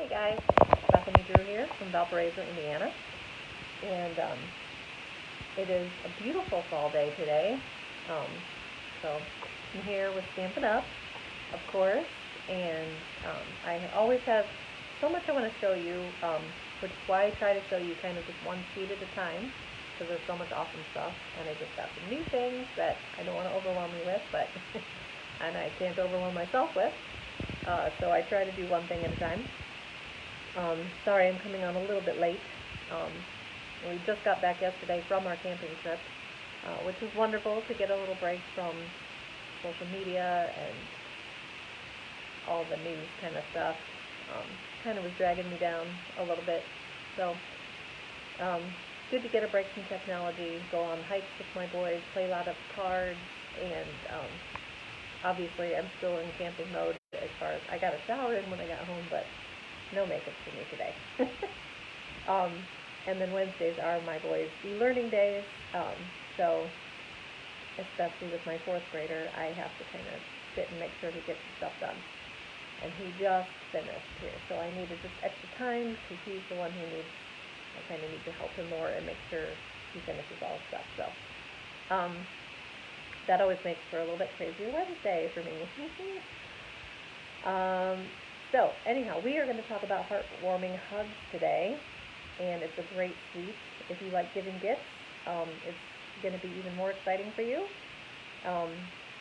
Hey guys, Bethany Drew here from Valparaiso, Indiana, and it is a beautiful fall day today. So I'm here with Stampin' Up, of course, and I always have so much I want to show you, which is why I try to show you kind of just one sheet at a time, because there's so much awesome stuff, and I just got some new things that I don't want to overwhelm you with, but and I can't overwhelm myself with, so I try to do one thing at a time. Sorry I'm coming on a little bit late. We just got back yesterday from our camping trip, which was wonderful to get a little break from social media and all the news kind of stuff. Kind of was dragging me down a little bit, so good to get a break from technology, go on hikes with my boys, play a lot of cards, and obviously I'm still in camping mode as far as I got a shower in when I got home, but no makeup for me today. And then Wednesdays are my boys' e-learning days, so especially with my 4th grader, I have to kind of sit and make sure he gets his stuff done. And he just finished here, so I needed just extra time because he's the one who needs, I kind of need to help him more and make sure he finishes all his stuff. So that always makes for a little bit crazier Wednesday for me. So anyhow, we are going to talk about heartwarming hugs today, and it's a great suite. If you like giving gifts, it's going to be even more exciting for you,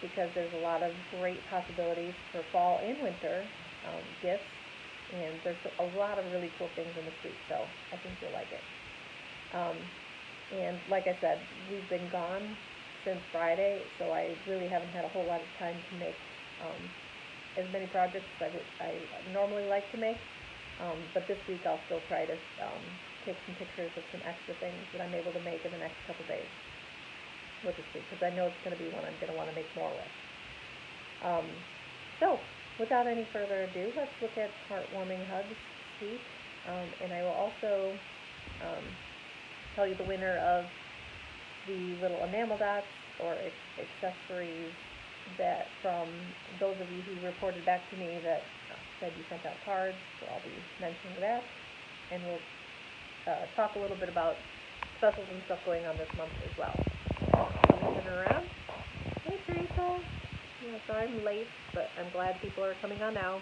because there's a lot of great possibilities for fall and winter gifts, and there's a lot of really cool things in the suite, so I think you'll like it. And like I said, we've been gone since Friday, so I really haven't had a whole lot of time to make as many projects as I normally like to make, but this week I'll still try to take some pictures of some extra things that I'm able to make in the next couple days with this week, because I know it's going to be one I'm going to want to make more with. So without any further ado, let's look at Heartwarming Hugs suite, and I will also tell you the winner of the little enamel dots or accessories that from those of you who reported back to me that said you sent out cards, so I'll be mentioning that, and we'll talk a little bit about specials and stuff going on this month as well. Moving around. Hey Teresa. Yeah, sorry I'm late, but I'm glad people are coming on now,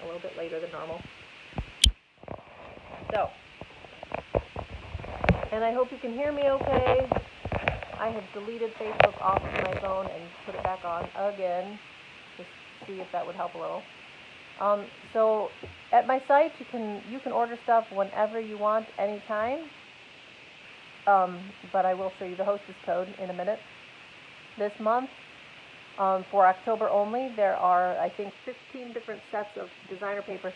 a little bit later than normal. So, and I hope you can hear me okay. I have deleted Facebook off of my phone and put it back on again, just to see if that would help a little. So at my site, you can order stuff whenever you want, anytime. But I will show you the hostess code in a minute. This month, for October only, there are, I think, 15 different sets of designer paper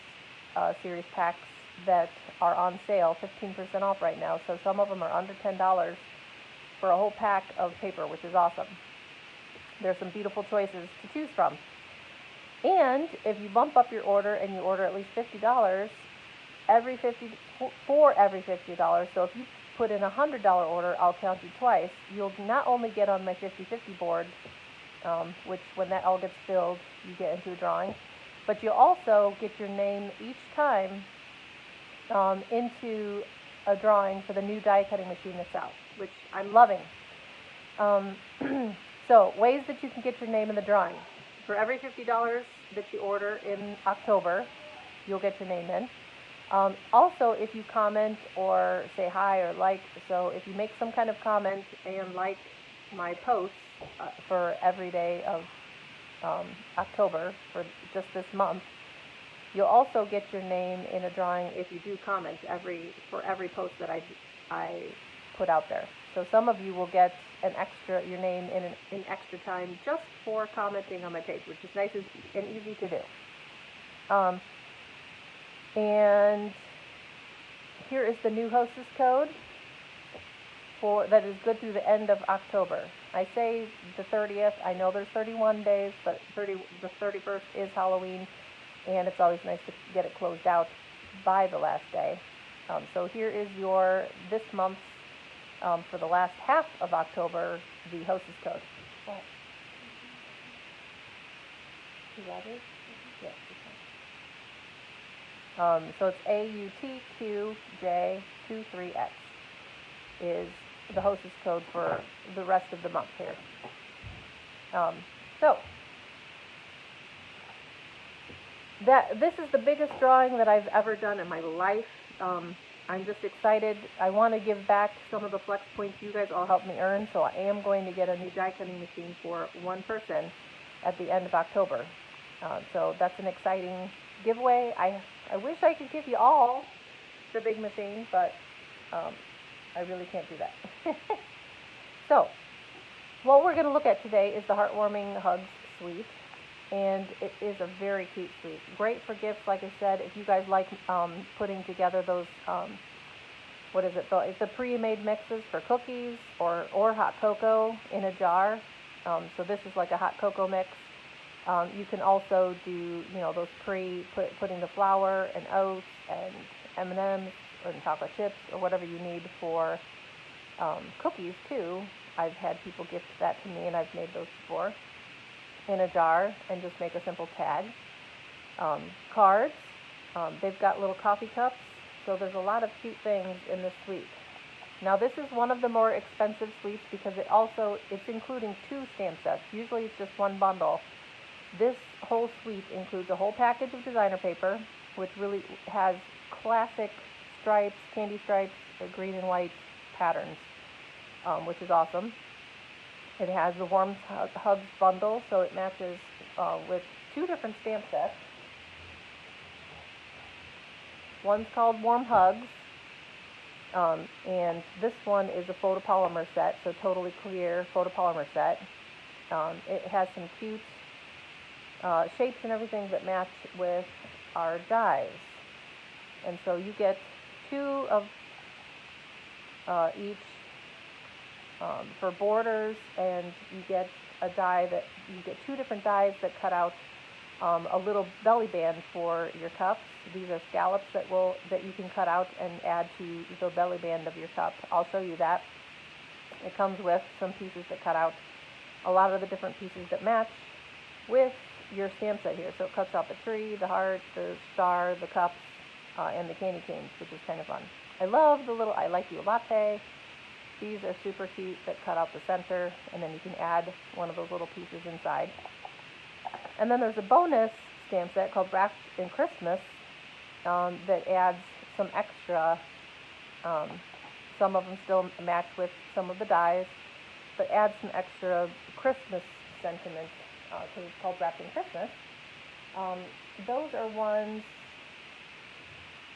series packs that are on sale, 15% off right now. So some of them are under $10 for a whole pack of paper, which is awesome. There's some beautiful choices to choose from. And if you bump up your order and you order at least $50, for every $50, so if you put in a $100 order, I'll count you twice. You'll not only get on my 50/50 board, which when that all gets filled, you get into a drawing, but you'll also get your name each time into a drawing for the new die cutting machine that's out, which I'm loving. So ways that you can get your name in the drawing. For every $50 that you order in October, you'll get your name in. Also, if you comment or say hi or like, so if you make some kind of comment and like my posts for every day of October for just this month, you'll also get your name in a drawing if you do comment for every post that I put out there. So some of you will get your name in extra time just for commenting on my page, which is nice and easy to do. And here is the new hostess code that is good through the end of October. I say the 30th. I know there's 31 days, but the 31st is Halloween, and it's always nice to get it closed out by the last day. So here is this month's, for the last half of October, the hostess code. What? You got it? Yes. So it's AUTQJ23X is the hostess code for the rest of the month here. So this is the biggest drawing that I've ever done in my life. I'm just excited. I want to give back some of the flex points you guys all helped me earn, so I am going to get a new die cutting machine for one person at the end of October. So that's an exciting giveaway. I wish I could give you all the big machine, but I really can't do that. So what we're going to look at today is the Heartwarming HUGS suite. And it is a very cute suite. Great for gifts, like I said, if you guys like putting together those, what is it, the pre-made mixes for cookies or hot cocoa in a jar. So this is like a hot cocoa mix. You can also do, those putting the flour and oats and M&Ms and chocolate chips or whatever you need for cookies too. I've had people gift that to me and I've made those before. In a jar and just make a simple tag. Cards, they've got little coffee cups, so there's a lot of cute things in this suite. Now this is one of the more expensive suites because it's including 2 stamp sets. Usually it's just one bundle. This whole suite includes a whole package of designer paper, which really has classic stripes, candy stripes, green and white patterns, which is awesome. It has the Warm HUGS bundle, so it matches with 2 different stamp sets. One's called Warm HUGS, and this one is a photopolymer set, so totally clear photopolymer set. It has some cute shapes and everything that match with our dies. And so you get 2 of each for borders, and you get a die that you get 2 different dies that cut out a little belly band for your cups. These are scallops that you can cut out and add to the belly band of your cup. I'll show you that. It comes with some pieces that cut out a lot of the different pieces that match with your stamp set here. So it cuts out the tree, the heart, the star, the cups, and the candy canes, which is kind of fun. I love the little I Like You Latte. These are super cute that cut out the center, and then you can add one of those little pieces inside. And then there's a bonus stamp set called Wrapped in Christmas that adds some extra, some of them still match with some of the dies, but adds some extra Christmas sentiment because it's called Wrapped in Christmas. Those are ones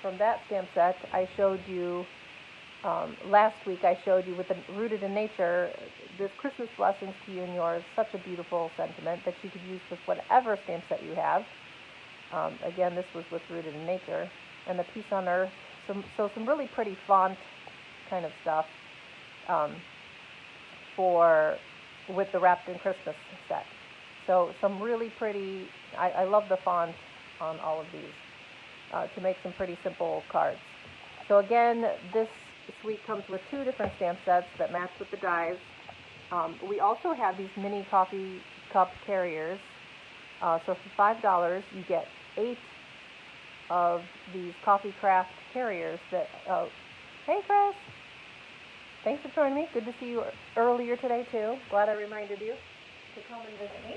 from that stamp set I showed you. Last week I showed you with the Rooted in Nature, this Christmas blessings to you and yours, such a beautiful sentiment that you could use with whatever stamp set you have. Again, this was with Rooted in Nature. And the Peace on Earth, some really pretty font kind of stuff with the Wrapped in Christmas set. So some really pretty, I love the font on all of these to make some pretty simple cards. So again, this suite comes with 2 different stamp sets that match with the dies. We also have these mini coffee cup carriers. So for $5, you get 8 of these coffee craft carriers that, hey Chris, thanks for joining me. Good to see you earlier today too. Glad I reminded you to come and visit me.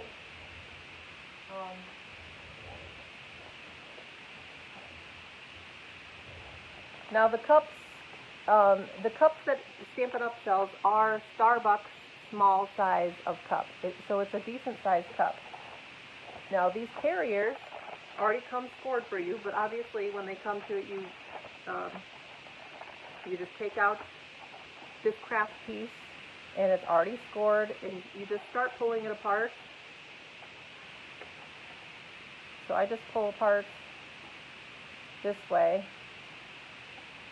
Now the cups that Stampin' Up sells are Starbucks small size of cup. So it's a decent sized cup. Now these carriers already come scored for you, but obviously when they come to it, you just take out this craft piece and it's already scored, and you just start pulling it apart. So I just pull apart this way.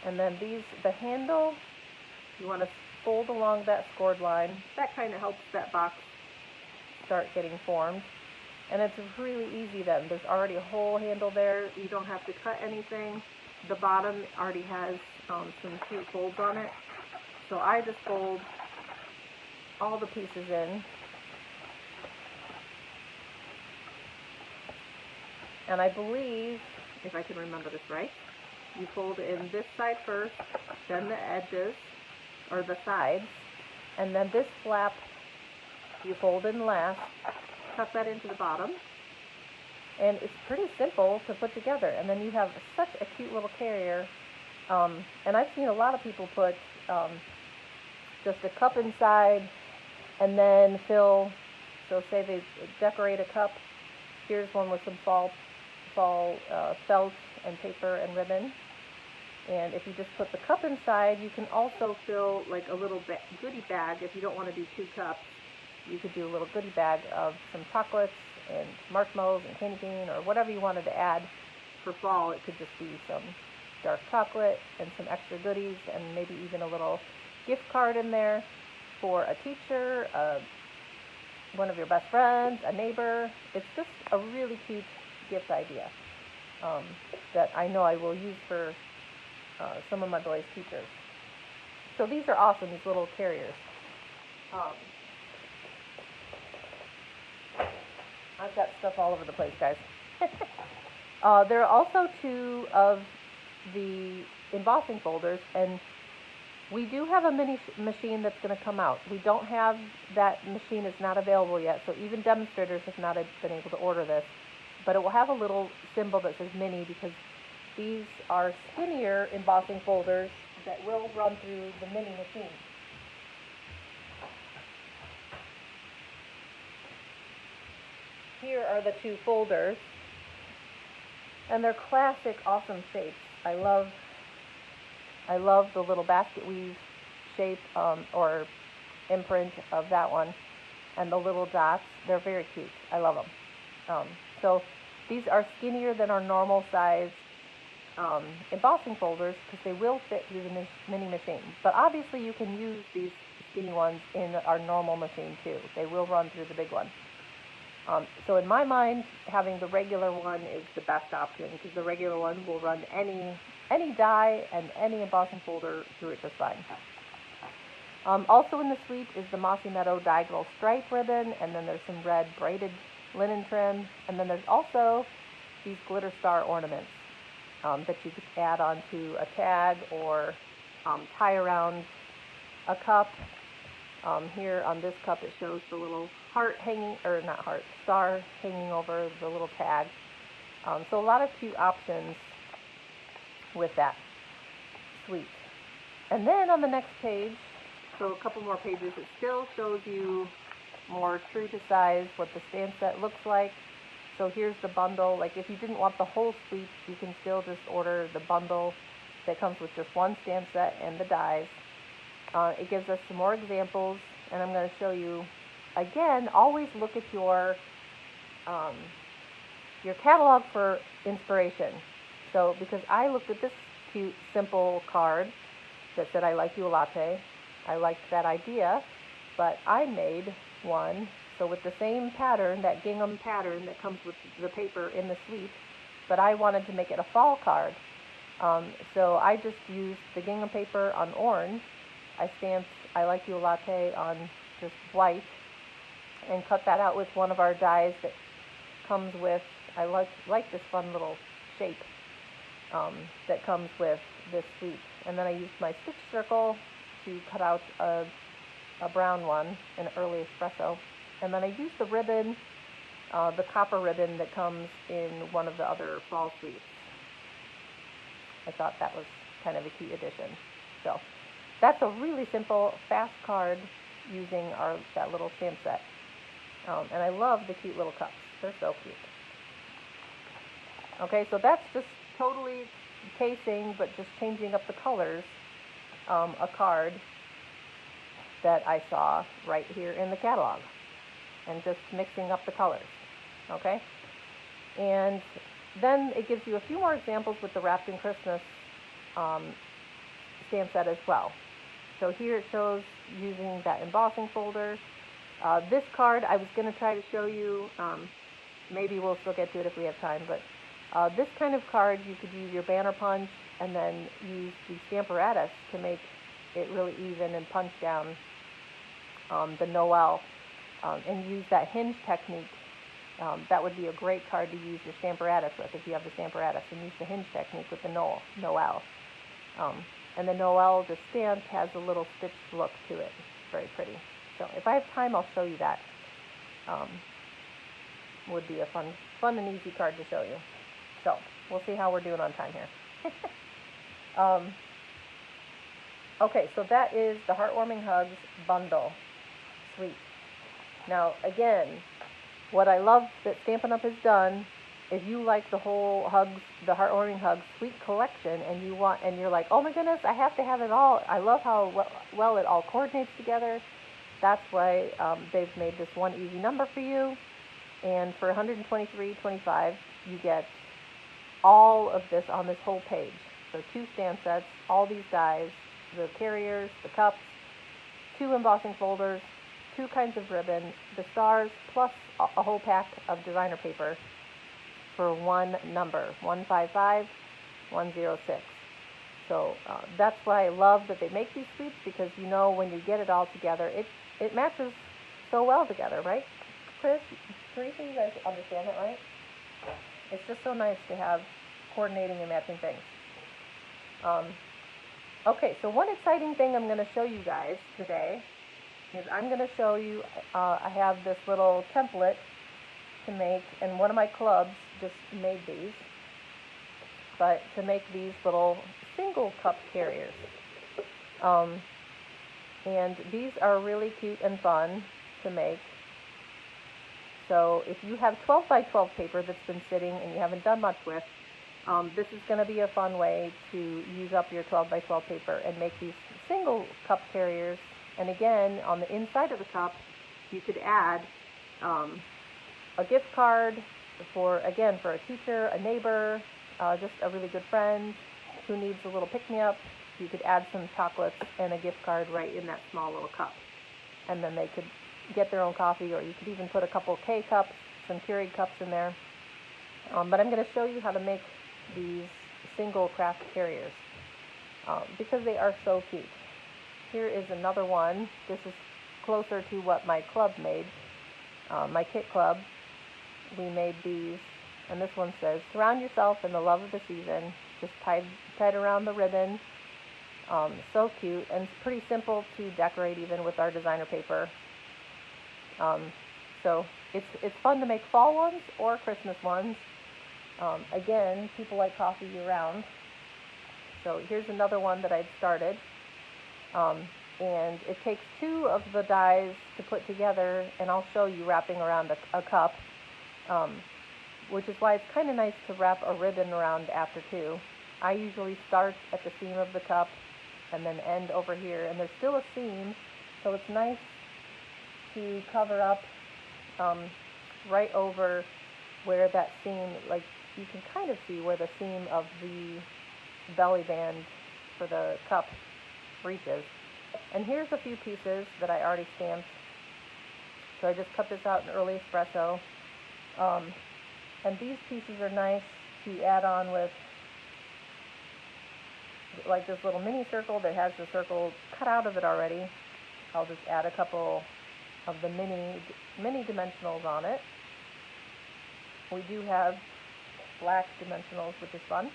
And then the handle, you want to fold along that scored line. That kind of helps that box start getting formed. And it's really easy then. There's already a whole handle there. You don't have to cut anything. The bottom already has some cute folds on it. So I just fold all the pieces in. And I believe if I can remember this right. You fold in this side first, then the edges, or the sides, and then this flap you fold in last, tuck that into the bottom, and it's pretty simple to put together. And then you have such a cute little carrier. And I've seen a lot of people put just a cup inside and then fill, so say they decorate a cup. Here's one with some fall felt and paper and ribbon. And if you just put the cup inside, you can also fill like a little goodie bag. If you don't want to do 2 cups, you could do a little goodie bag of some chocolates and marshmallows and candy cane or whatever you wanted to add for fall. It could just be some dark chocolate and some extra goodies, and maybe even a little gift card in there for a teacher, one of your best friends, a neighbor. It's just a really cute gift idea that I know I will use for some of my boys' teachers. So these are awesome, these little carriers. I've got stuff all over the place, guys. There are also 2 of the embossing folders, and we do have a mini machine that's going to come out. We don't have that machine, is not available yet, so even demonstrators have not been able to order this, but it will have a little symbol that says mini, because these are skinnier embossing folders that will run through the mini machine. Here are the 2 folders, and they're classic, awesome shapes. I love the little basket weave shape or imprint of that one, and the little dots. They're very cute. I love them. So these are skinnier than our normal size embossing folders, because they will fit through the mini machine. But obviously you can use these skinny ones in our normal machine too. They will run through the big one. So in my mind, having the regular one is the best option, because the regular one will run any die and any embossing folder through it just fine. Also in the suite is the Mossy Meadow diagonal stripe ribbon, and then there's some red braided linen trim, and then there's also these glitter star ornaments that you could add onto a tag or tie around a cup. Here on this cup it shows the little heart hanging, or not heart, star hanging over the little tag. So a lot of cute options with that suite. And then on the next page, so a couple more pages, it still shows you more true to size what the stamp set looks like. So here's the bundle. Like if you didn't want the whole suite, you can still just order the bundle that comes with just one stamp set and the dies. It gives us some more examples, and I'm going to show you again. Always look at your catalog for inspiration. So because I looked at this cute simple card that said I like you a latte, I liked that idea, but I made one. So with the same pattern, that gingham pattern that comes with the paper in the suite, but I wanted to make it a fall card. So I just used the gingham paper on orange. I stamped I like you a latte on just white and cut that out with one of our dies that comes with, I like this fun little shape that comes with this suite. And then I used my stitch circle to cut out a brown one, an early espresso. And then I used the ribbon, the copper ribbon that comes in one of the other fall suites. I thought that was kind of a cute addition. So that's a really simple, fast card using that little stamp set. And I love the cute little cups. They're so cute. Okay, so that's just totally casing, but just changing up the colors, a card that I saw right here in the catalog, and just mixing up the colors. Okay, and then it gives you a few more examples with the Wrapped in Christmas stamp set as well. So here it shows using that embossing folder. This card I was going to try to show you, maybe we'll still get to it if we have time, but this kind of card you could use your banner punch and then use the Stamparatus to make it really even and punch down the Noel, and use that hinge technique that would be a great card to use your Stamparatus with if you have the Stamparatus, and use the hinge technique with the Noel. And the Noel, the stamp, has a little stitched look to it. It's very pretty. So if I have time, I'll show you that. Would be a fun and easy card to show you. So we'll see how we're doing on time here. Okay, so that is the Heartwarming Hugs bundle. Sweet. Now, again, what I love that Stampin' Up! Has done, if you like the whole Hugs, the Heartwarming Hugs Sweet collection, and you're like, oh my goodness, I have to have it all. I love how well it all coordinates together. That's why they've made this one easy number for you. And for $123.25, you get all of this on this whole page. So 2 stamp sets, all these dies, the carriers, the cups, 2 embossing folders, 2 kinds of ribbon, the stars, plus a whole pack of designer paper for one number, 155106. So that's why I love that they make these sweets, because you know when you get it all together, it matches so well together, right? Chris, Teresa, you guys understand that, right? It's just so nice to have coordinating and matching things. Okay, so one exciting thing I'm going to show you guys today is I'm going to show you, I have this little template to make, and one of my clubs just made these, but to make these little single cup carriers. And these are really cute and fun to make. So if you have 12 by 12 paper that's been sitting and you haven't done much with, this is going to be a fun way to use up your 12 by 12 paper and make these single cup carriers. And again, on the inside of the cup, you could add a gift card for a teacher, a neighbor, just a really good friend who needs a little pick-me-up. You could add some chocolates and a gift card right in that small little cup. And then they could get their own coffee, or you could even put a couple K-cups, some Keurig cups in there. But I'm going to show you how to make these single craft carriers because they are so cute. Here is another one. This is closer to what my club made, my kit club. We made these, and this one says, surround yourself in the love of the season, just tied around the ribbon. So cute, and it's pretty simple to decorate even with our designer paper. So it's fun to make fall ones or Christmas ones. Again, people like coffee year-round. So here's another one that I'd started. And it takes 2 of the dies to put together, and I'll show you wrapping around a cup, which is why it's kind of nice to wrap a ribbon around after 2. I usually start at the seam of the cup and then end over here, and there's still a seam, so it's nice to cover up right over where that seam, like you can kind of see where the seam of the belly band for the cup reaches. And here's a few pieces that I already stamped. So I just cut this out in early espresso. And these pieces are nice to add on with, like this little mini circle that has the circle cut out of it already. I'll just add a couple of the mini dimensionals on it. We do have black dimensionals, which is fun.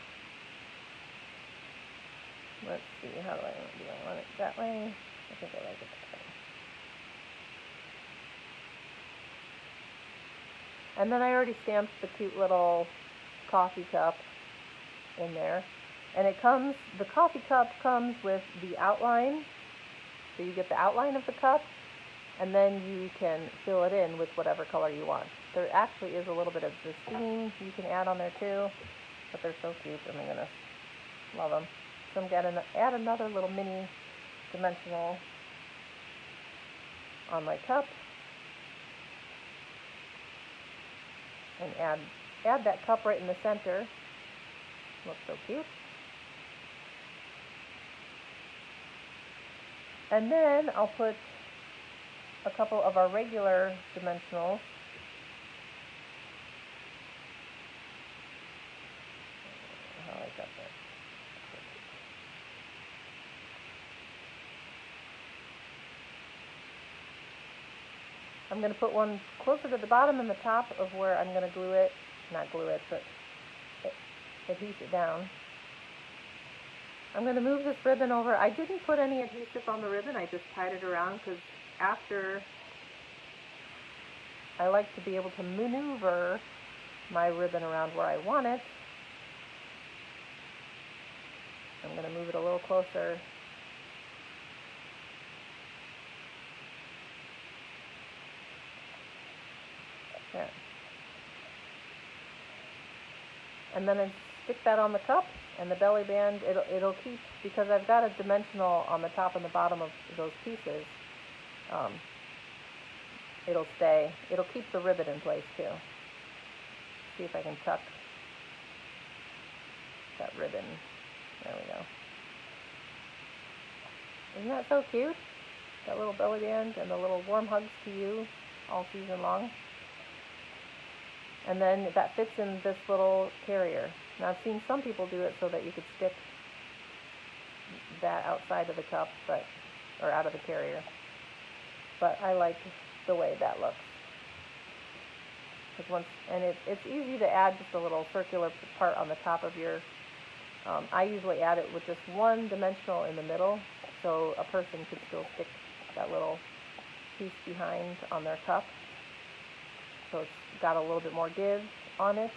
Let's see, how do I want it that way? I think I like it that way. And then I already stamped the cute little coffee cup in there. And the coffee cup comes with the outline. So you get the outline of the cup, and then you can fill it in with whatever color you want. There actually is a little bit of the steam you can add on there too, but they're so cute. Oh my goodness, love them. So I'm going to add another little mini dimensional on my cup, and add that cup right in the center. Looks so cute. And then I'll put a couple of our regular dimensionals. How I got that. I'm going to put one closer to the bottom and the top of where I'm going to glue it, not glue it, but adhese it down. I'm going to move this ribbon over. I didn't put any adhesive on the ribbon, I just tied it around because after I like to be able to maneuver my ribbon around where I want it. I'm going to move it a little closer. There. And then I stick that on the cup, and the belly band, it'll keep, because I've got a dimensional on the top and the bottom of those pieces, it'll keep the ribbon in place too. See if I can tuck that ribbon. There we go. Isn't that so cute? That little belly band and the little warm hugs to you all season long. And then that fits in this little carrier. Now I've seen some people do it so that you could stick that outside of the cup, or out of the carrier. But I like the way that looks. And it's easy to add just a little circular part on the top of your, I usually add it with just one dimensional in the middle, so a person could still stick that little piece behind on their cup. So it's got a little bit more give on it,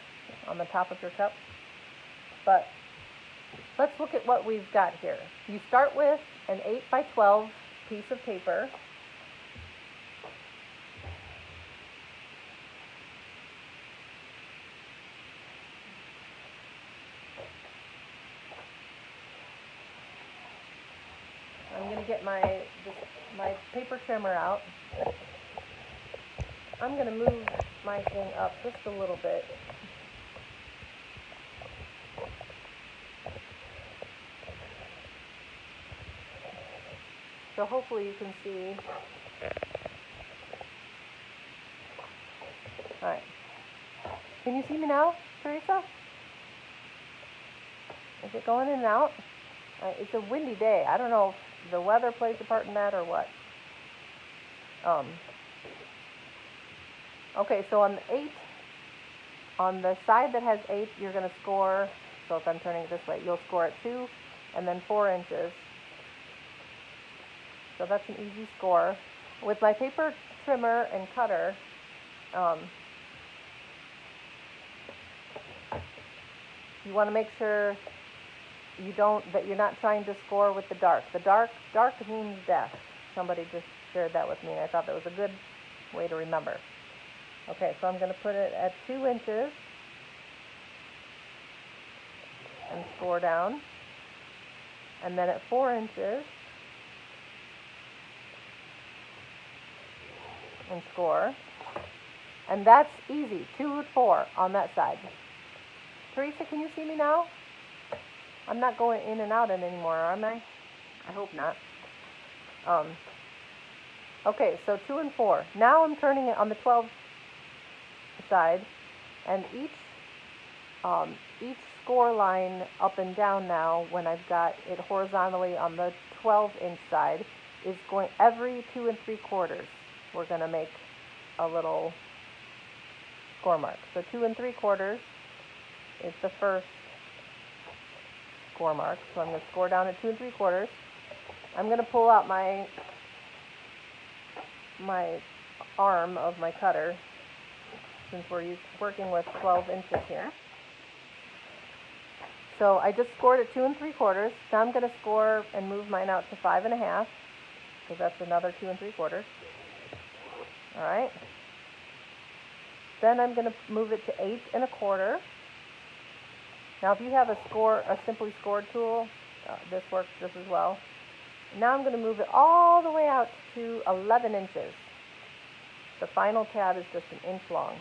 on the top of your cup. But let's look at what we've got here. You start with an 8 by 12 piece of paper. I'm going to get my paper trimmer out. I'm going to move my thing up just a little bit. So hopefully you can see. All right. Can you see me now, Teresa? Is it going in and out? It's a windy day. I don't know if the weather plays a part in that or what. Okay, so on the 8, on the side that has 8, you're going to score, so if I'm turning it this way, you'll score at 2 and then 4 inches. So that's an easy score. With my paper trimmer and cutter, you want to make sure that you're not trying to score with the dark. The dark means death. Somebody just shared that with me, and I thought that was a good way to remember. Okay, so I'm going to put it at 2 inches and score down, and then at 4 inches and score, and that's easy, 2 and 4 on that side. Teresa, can you see me now? I'm not going in and out anymore, am I? I hope not. Okay, so 2 and 4. Now I'm turning it on the 12 side, and each score line up and down now, when I've got it horizontally on the 12-inch side, is going every 2 3/4. We're going to make a little score mark. So 2 3/4 is the first score mark. So I'm going to score down at 2 3/4. I'm going to pull out my arm of my cutter, since we're working with 12 inches here. So I just scored at 2 3/4. Now I'm going to score and move mine out to 5 1/2, because that's another 2 3/4. All right. Then I'm going to move it to 8 1/4. Now, if you have a simply scored tool, this works just as well. Now I'm going to move it all the way out to 11 inches. The final tab is just an inch long.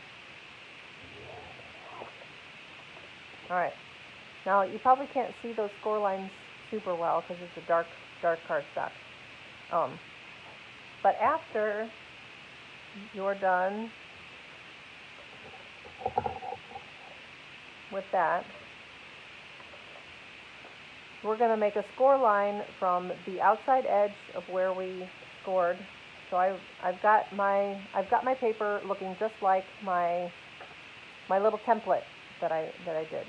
All right. Now, you probably can't see those score lines super well because it's a dark cardstock. But after you're done with that, we're going to make a score line from the outside edge of where we scored So I've got my paper looking just like my little template that I did.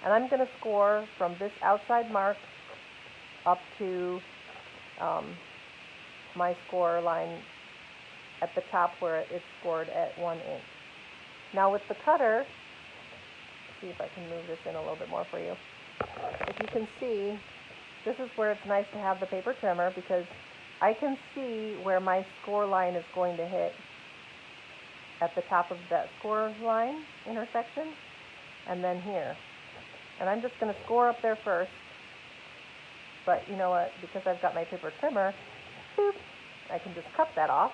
And I'm going to score from this outside mark up to my score line at the top where it's scored at 1 inch. Now with the cutter, see if I can move this in a little bit more for you. If you can see, this is where it's nice to have the paper trimmer, because I can see where my score line is going to hit at the top of that score line intersection, and then here. And I'm just going to score up there first, but you know what, because I've got my paper trimmer, boop, I can just cut that off.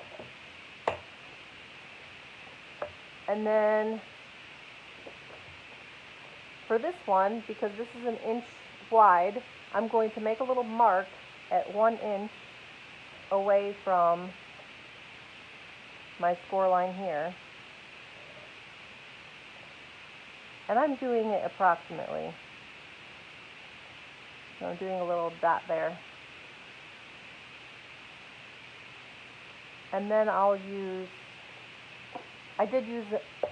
And then for this one, because this is 1 inch wide, I'm going to make a little mark at 1 inch away from my score line here. And I'm doing it approximately. So I'm doing a little dot there. And then I'll use, I did use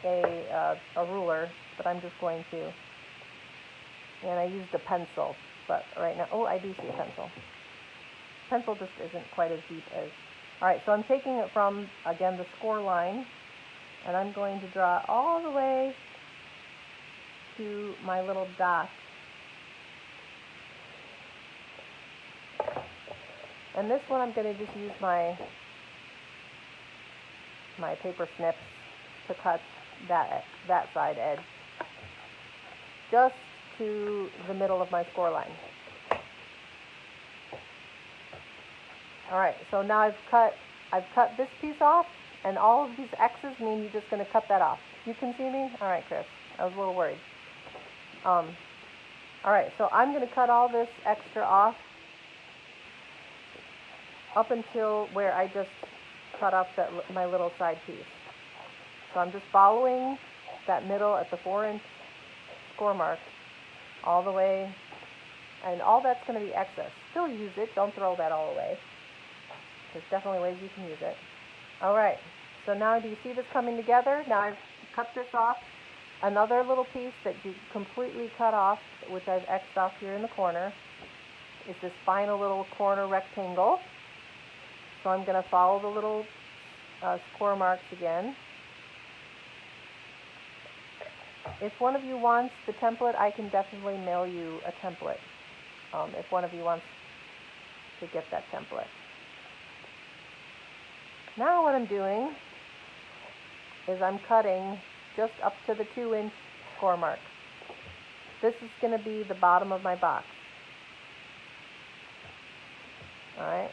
a ruler, but I'm just going to, and I used a pencil, but right now, oh, I do see a pencil. Pencil just isn't quite as deep as, all right, so I'm taking it from, again, the score line, and I'm going to draw all the way to my little dot. And this one I'm going to just use my paper snips to cut that side edge just to the middle of my score line. All right, so now I've cut this piece off, and all of these X's mean you're just going to cut that off. You can see me? All right, Chris. I was a little worried. All right, so I'm going to cut all this extra off up until where I just cut off my little side piece. So I'm just following that middle at the 4 inch score mark all the way, and all that's going to be excess. Still use it, don't throw that all away. There's definitely ways you can use it. All right, so now do you see this coming together? Now I've cut this off. Another little piece that you completely cut off, which I've X'd off here in the corner, is this final little corner rectangle. So I'm going to follow the little score marks again. If one of you wants the template, I can definitely mail you a template, if one of you wants to get that template. Now what I'm doing is I'm cutting just up to the 2 inch score mark. This is going to be the bottom of my box. Alright,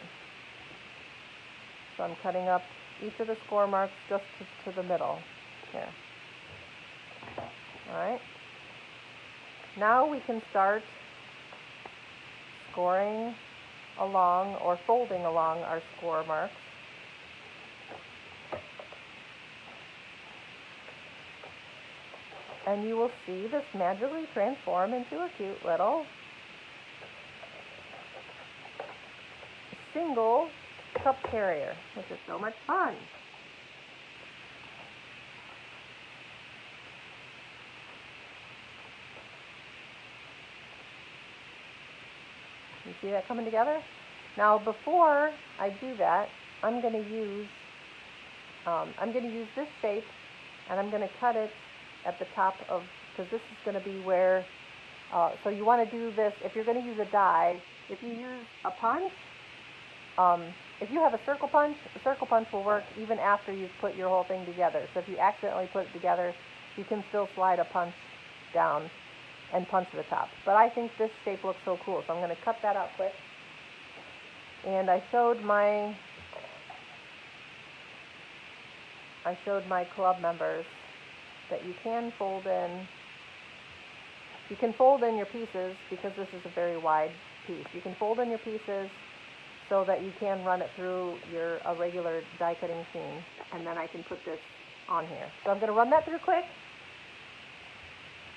so I'm cutting up each of the score marks just to the middle here. Alright, now we can start scoring along or folding along our score marks. And you will see this magically transform into a cute little single cup carrier, which is so much fun. You see that coming together? Now before I do that, I'm going to use this shape, and I'm going to cut it at the top of, because this is going to be where, so you want to do this, if you're going to use a die, if you use a punch, if you have a circle punch will work even after you've put your whole thing together. So if you accidentally put it together, you can still slide a punch down and punch the top. But I think this shape looks so cool, so I'm going to cut that out quick. And I showed my club members that you can fold in. You can fold in your pieces, because this is a very wide piece. You can fold in your pieces so that you can run it through a regular die cutting machine, and then I can put this on here. So I'm going to run that through quick,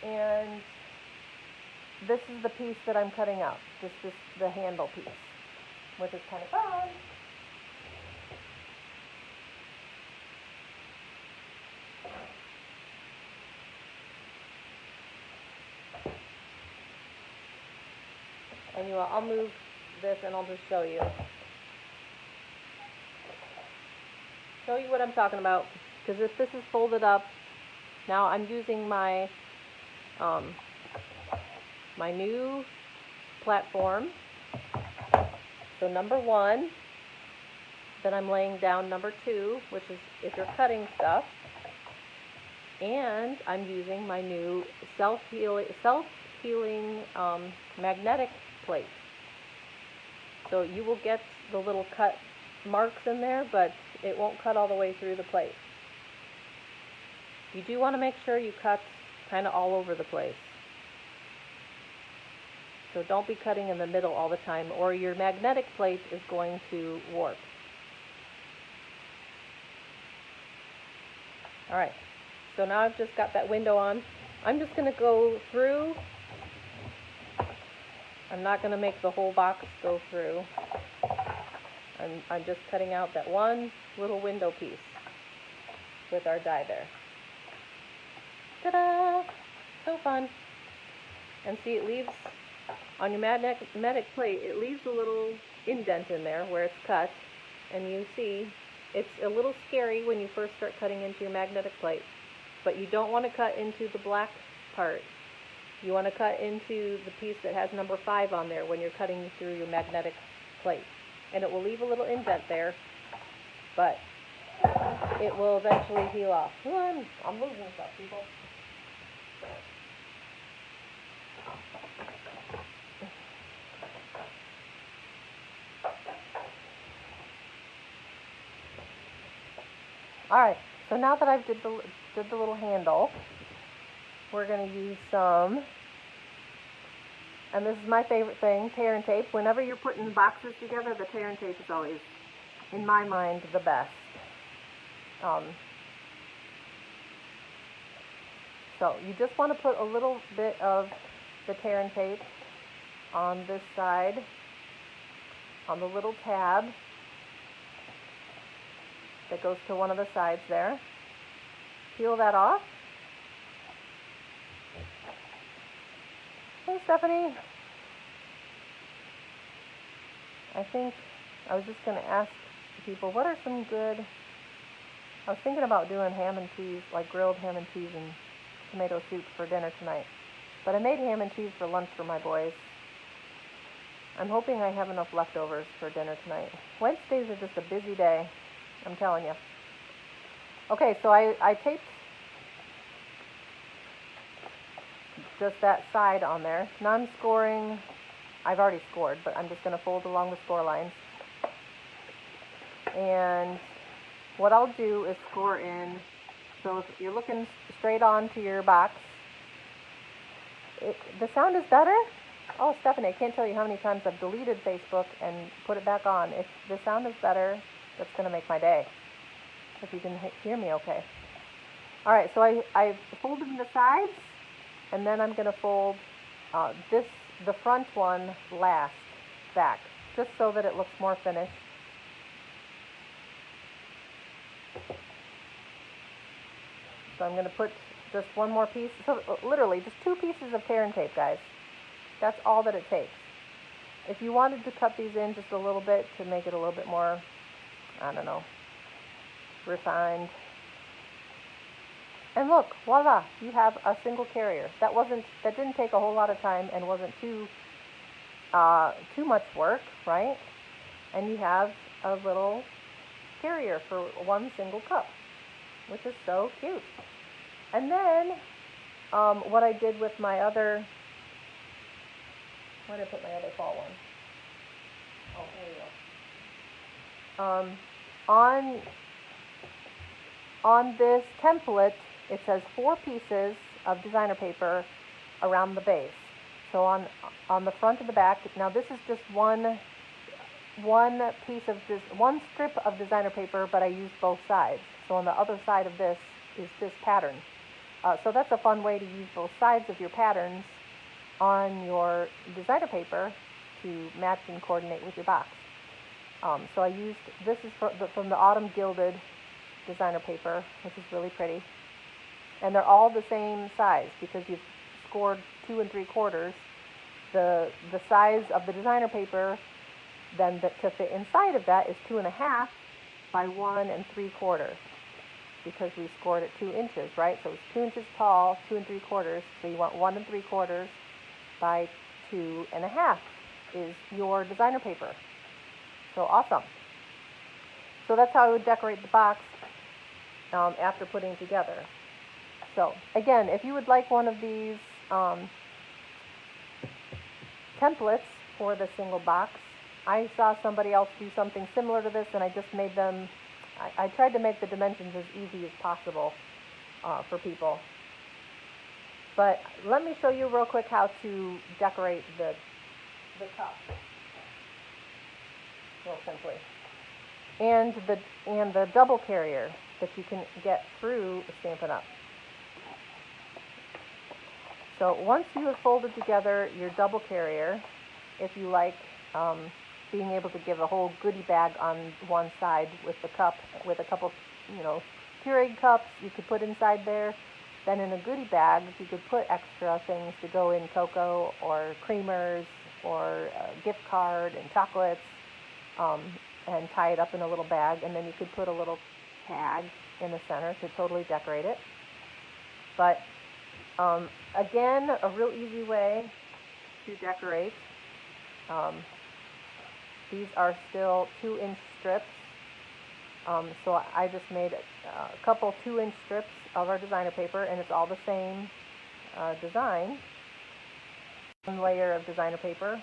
and this is the piece that I'm cutting out. This is the handle piece, which is kind of fun. And I'll move this and I'll just show you. Show you what I'm talking about. Because if this is folded up, now I'm using my my new platform. So number 1, then I'm laying down number 2, which is if you're cutting stuff. And I'm using my new self-healing magnetic plate. So you will get the little cut marks in there, but it won't cut all the way through the plate. You do want to make sure you cut kind of all over the place. So don't be cutting in the middle all the time, or your magnetic plate is going to warp. Alright, so now I've just got that window on. I'm just going to go through. I'm not going to make the whole box go through. I'm just cutting out that one little window piece with our die there. Ta-da! So fun. And see, it leaves, on your magnetic plate, it leaves a little indent in there where it's cut. And you see, it's a little scary when you first start cutting into your magnetic plate. But you don't want to cut into the black part. You want to cut into the piece that has number 5 on there when you're cutting through your magnetic plate. And it will leave a little indent there, but it will eventually heal off. Oh, I'm losing stuff, people. Alright, so now that I've did the little handle, we're going to use some, and this is my favorite thing, tear and tape. Whenever you're putting boxes together, the tear and tape is always, in my mind, the best. So you just want to put a little bit of the tear and tape on this side, on the little tab that goes to one of the sides there. Peel that off. Hey, Stephanie. I think I was just going to ask people, what are some good... I was thinking about doing ham and cheese, like grilled ham and cheese and tomato soup for dinner tonight. But I made ham and cheese for lunch for my boys. I'm hoping I have enough leftovers for dinner tonight. Wednesdays are just a busy day, I'm telling you. Okay, so I taped just that side on there. Now I'm scoring, I've already scored, but I'm just going to fold along the score lines. And what I'll do is score in, so if you're looking straight on to your box, the sound is better? Oh, Stephanie, I can't tell you how many times I've deleted Facebook and put it back on. If the sound is better, that's going to make my day. If you can hear me okay. All right, so I folded in the sides, and then I'm going to fold the front one last, back, just so that it looks more finished. So I'm going to put just one more piece, so literally just 2 pieces of tear and tape, guys. That's all that it takes. If you wanted to cut these in just a little bit to make it a little bit more, I don't know, refined. And look, voila, you have a single carrier. That didn't take a whole lot of time and wasn't too much work, right? And you have a little carrier for one single cup, which is so cute. And then what I did with my other, where did I put my other fall one? Oh, there we go. On this template, it says 4 pieces of designer paper around the base. So on the front and the back, now this is just one piece of this, one strip of designer paper, but I used both sides. So on the other side of this is this pattern. So that's a fun way to use both sides of your patterns on your designer paper to match and coordinate with your box. So I used, this is from the Autumn Gilded designer paper, which is really pretty. And they're all the same size because you've scored 2 3/4. the size of the designer paper then to fit inside of that is 2.5 by 1 3/4, because we scored at 2 inches, right? So it's 2 inches tall, 2 3/4. So you want 1 3/4 by 2.5 is your designer paper. So awesome. So that's how I would decorate the box after putting it together. So again, if you would like one of these templates for the single box, I saw somebody else do something similar to this, and I just made them, I tried to make the dimensions as easy as possible for people. But let me show you real quick how to decorate the cup, real simply. And the double carrier that you can get through Stampin' Up. So once you have folded together your double carrier, if you like being able to give a whole goodie bag on one side with the cup, with a couple, Keurig cups you could put inside there. Then in a goodie bag, you could put extra things to go in cocoa or creamers or a gift card and chocolates, and tie it up in a little bag. And then you could put a little tag in the center to totally decorate it. But again, a real easy way to decorate. These are still 2-inch strips. So I just made a couple 2-inch strips of our designer paper, and it's all the same design. One layer of designer paper.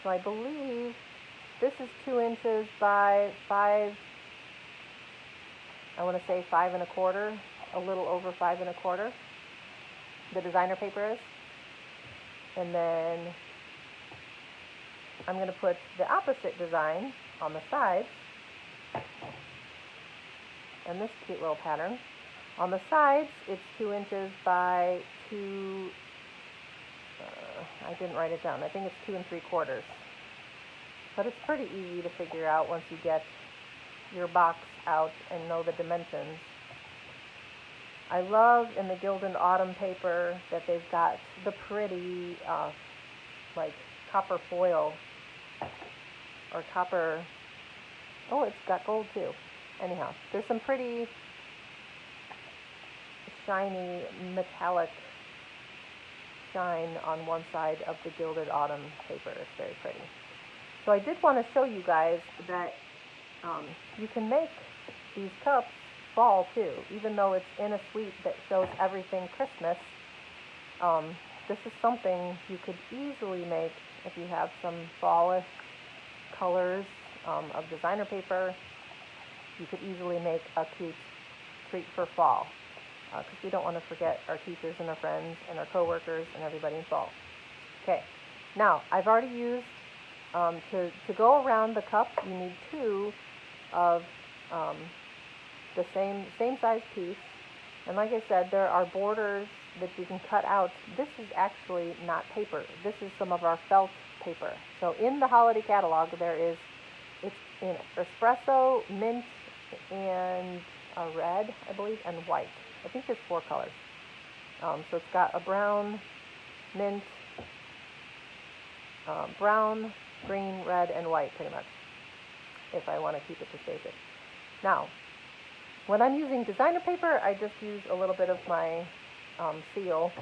So I believe this is 2 inches by 5, I want to say 5 1/4, a little over 5 1/4, the designer paper is. And then I'm going to put the opposite design on the sides, and this cute little pattern. On the sides, it's 2 inches by 2, I didn't write it down, I think it's 2 3/4. But it's pretty easy to figure out once you get your box out and know the dimensions. I love in the Gilded Autumn paper that they've got the pretty like copper foil or copper, oh, it's got gold too. Anyhow, there's some pretty shiny metallic shine on one side of the Gilded Autumn paper. It's very pretty. So I did want to show you guys that you can make these cups fall too, even though it's in a suite that shows everything Christmas. This is something you could easily make if you have some fallish colors of designer paper. You could easily make a cute treat for fall, because we don't want to forget our teachers and our friends and our coworkers and everybody in fall. Okay, now I've already used, to go around the cup, you need 2 of the same size piece. And like I said, there are borders that you can cut out. This is actually not paper. This is some of our felt paper. So in the holiday catalog, it's in espresso, mint, and a red, I believe, and white. I think there's 4 colors. So it's got a brown, mint, brown, green, red, and white, pretty much, if I want to keep it just basic. Now, when I'm using designer paper, I just use a little bit of my seal,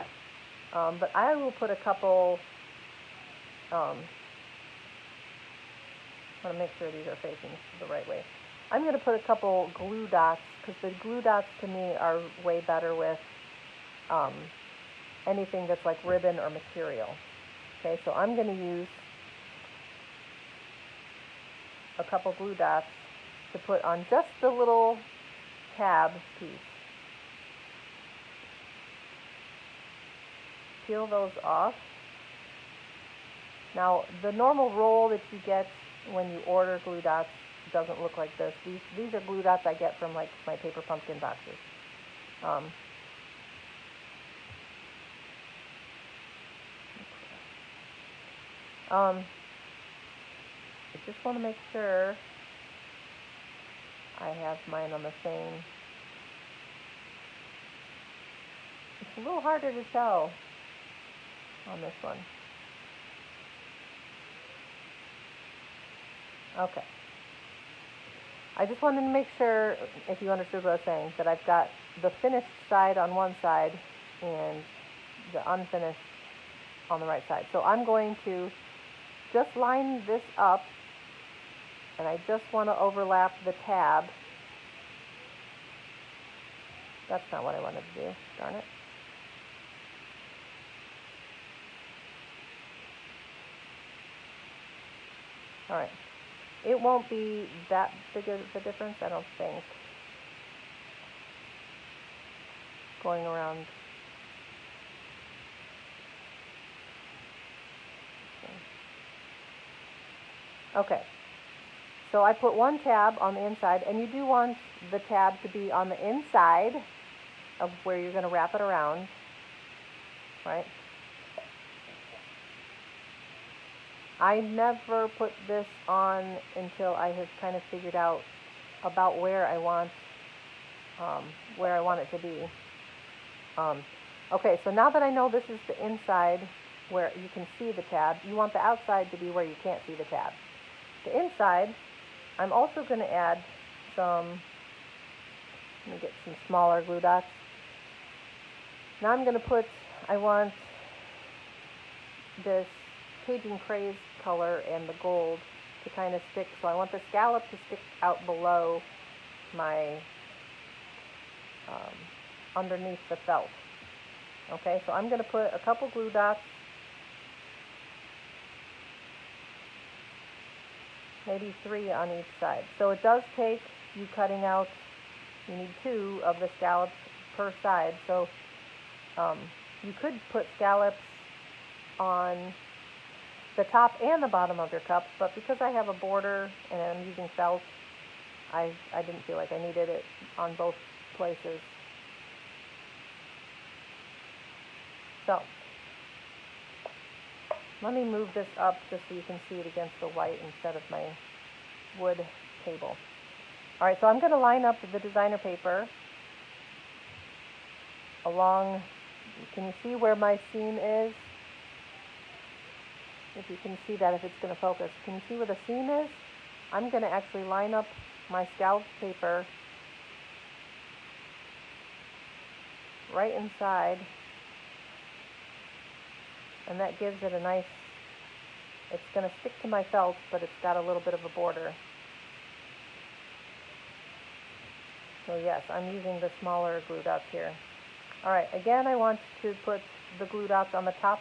but I will put a couple, I want to make sure these are facing the right way. I'm going to put a couple glue dots, because the glue dots to me are way better with anything that's like ribbon or material. Okay, so I'm going to use a couple glue dots to put on just the little tab piece. Peel those off. Now, the normal roll that you get when you order glue dots doesn't look like this. These are glue dots I get from like my paper pumpkin boxes. I just want to make sure I have mine on the same It's a little harder to tell on this one. Okay. I just wanted to make sure, if you understood what I was saying, that I've got the finished side on one side and the unfinished on the right side. So I'm going to just line this up, and I just want to overlap the tab. That's not what I wanted to do, darn it. All right. It won't be that big of a difference, I don't think, going around. Okay, so I put one tab on the inside, and you do want the tab to be on the inside of where you're going to wrap it around, right? I never put this on until I have kind of figured out about where I want it to be. Okay, so now that I know this is the inside where you can see the tab, you want the outside to be where you can't see the tab. The inside, I'm also going to add some, let me get some smaller glue dots. Now I'm going to put, I want this Cajun Craze color and the gold to kind of stick, so I want the scallop to stick out below my, underneath the felt. Okay, so I'm going to put a couple glue dots, maybe 3 on each side. So it does take you cutting out, you need 2 of the scallops per side. So you could put scallops on the top and the bottom of your cup, but because I have a border and I'm using felt, I didn't feel like I needed it on both places. So let me move this up just so you can see it against the white instead of my wood table. All right, so I'm going to line up the designer paper along, can you see where my seam is? If you can see that, if it's going to focus. Can you see where the seam is? I'm going to actually line up my scalloped paper right inside, and that gives it a nice, it's going to stick to my felt, but it's got a little bit of a border. So yes, I'm using the smaller glue dots here. All right, again, I want to put the glue dots on the top,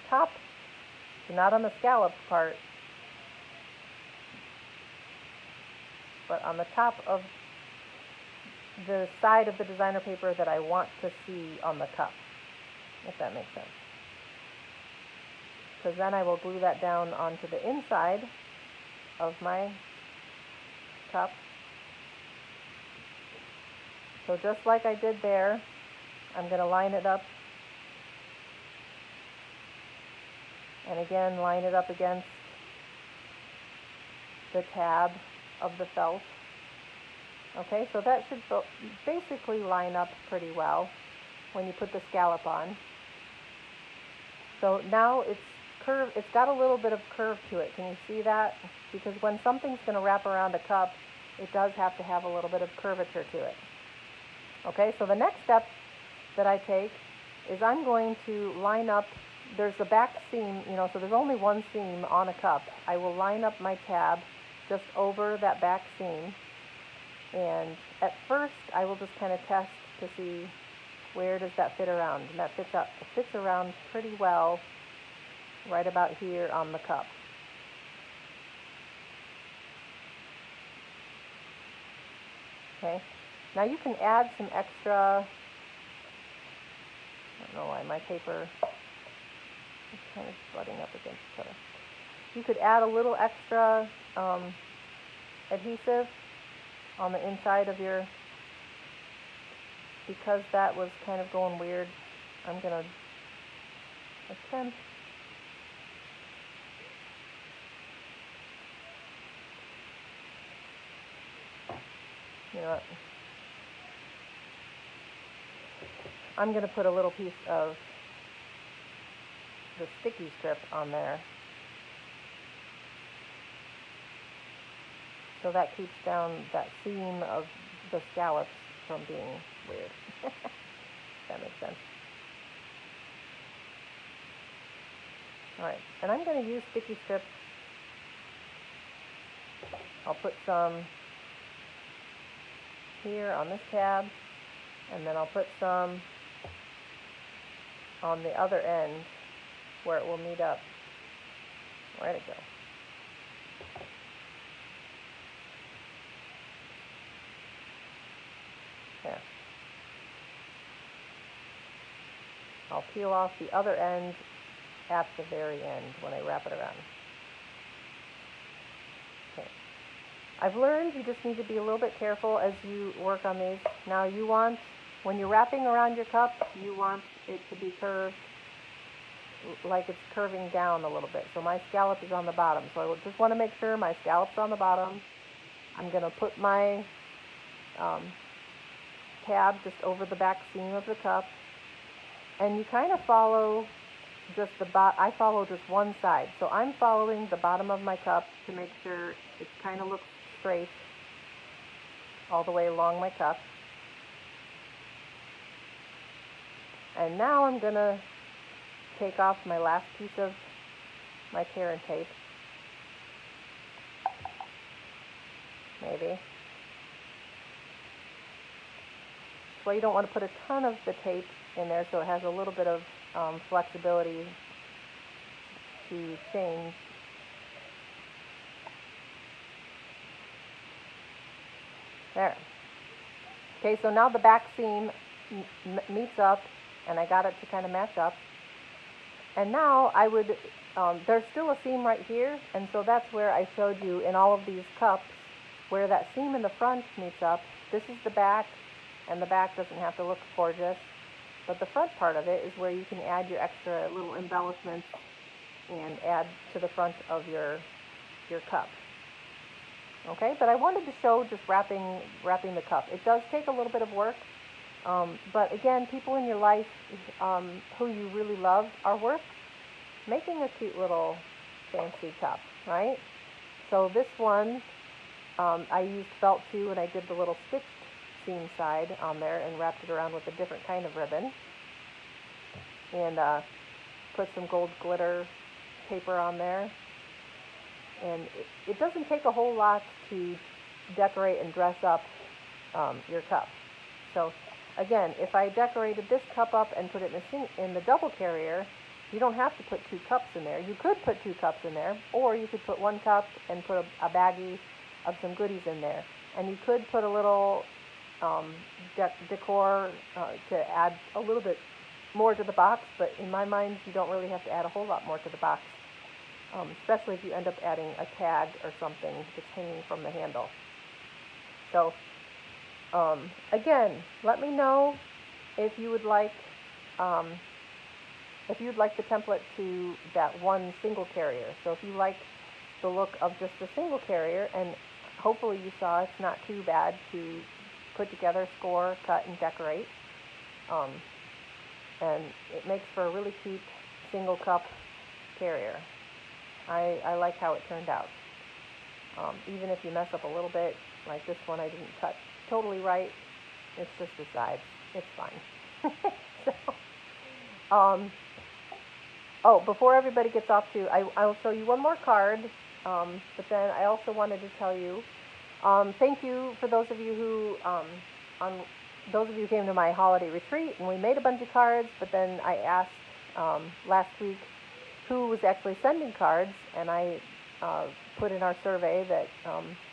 so not on the scalloped part, but on the top of the side of the designer paper that I want to see on the cup, if that makes sense. Because then I will glue that down onto the inside of my cup. So just like I did there, I'm going to line it up, and again line it up against the tab of the felt. Okay, so that should basically line up pretty well when you put the scallop on. So now it's curved, it's got a little bit of curve to it. Can you see that? Because when something's going to wrap around a cup, it does have to have a little bit of curvature to it. Okay, so the next step that I take is I'm going to line up, there's the back seam, so there's only one seam on a cup. I will line up my tab just over that back seam, and at first I will just kind of test to see where does that fit around, and that fits around pretty well right about here on the cup. Okay, now you can add some extra, I don't know why my paper is kind of butting up against each other. You could add a little extra adhesive on the inside of your, because that was kind of going weird, I'm going to attempt you know what? I'm going to put a little piece of the sticky strip on there. So that keeps down that seam of the scallops from being weird. That makes sense. Alright, and I'm going to use sticky strips. I'll put some here on this tab, and then I'll put some on the other end where it will meet up. Where'd it go? There. I'll peel off the other end at the very end when I wrap it around. Okay. I've learned you just need to be a little bit careful as you work on these. Now you want, when you're wrapping around your cup, you want it to be curved, like it's curving down a little bit. So my scallop is on the bottom. So I just want to make sure my scallop's on the bottom. I'm going to put my tab just over the back seam of the cup. And you kind of follow just I follow just one side. So I'm following the bottom of my cup to make sure it kind of looks straight all the way along my cup. And now I'm going to take off my last piece of my tear and tape. Maybe. That's why you don't want to put a ton of the tape in there, so it has a little bit of flexibility to change. There. Okay, so now the back seam meets up, and I got it to kind of match up. And now I would, there's still a seam right here, and so that's where I showed you in all of these cups where that seam in the front meets up. This is the back, and the back doesn't have to look gorgeous, but the front part of it is where you can add your extra little embellishments and add to the front of your cup. Okay, but I wanted to show just wrapping the cup. It does take a little bit of work, but again, people in your life who you really love are worth making a cute little fancy cup, right? So this one, I used felt too, and I did the little stitched seam side on there and wrapped it around with a different kind of ribbon, and put some gold glitter paper on there. And it doesn't take a whole lot to decorate and dress up your cup. So again, if I decorated this cup up and put it in the double carrier, you don't have to put 2 cups in there. You could put 2 cups in there, or you could put 1 cup and put a baggie of some goodies in there. And you could put a little decor to add a little bit more to the box, but in my mind, you don't really have to add a whole lot more to the box. Especially if you end up adding a tag or something that's hanging from the handle. So, again, let me know if you would like the template to that one single carrier. So if you like the look of just a single carrier, and hopefully you saw it's not too bad to put together, score, cut, and decorate. And it makes for a really cute single cup carrier. I like how it turned out. Even if you mess up a little bit, like this one I didn't cut totally right, it's just the sides. It's fine. So, oh, before everybody gets off too, I will show you one more card, but then I also wanted to tell you, thank you for those of you who, those of you who came to my holiday retreat, and we made a bunch of cards, but then I asked last week who was actually sending cards, and I put in our survey that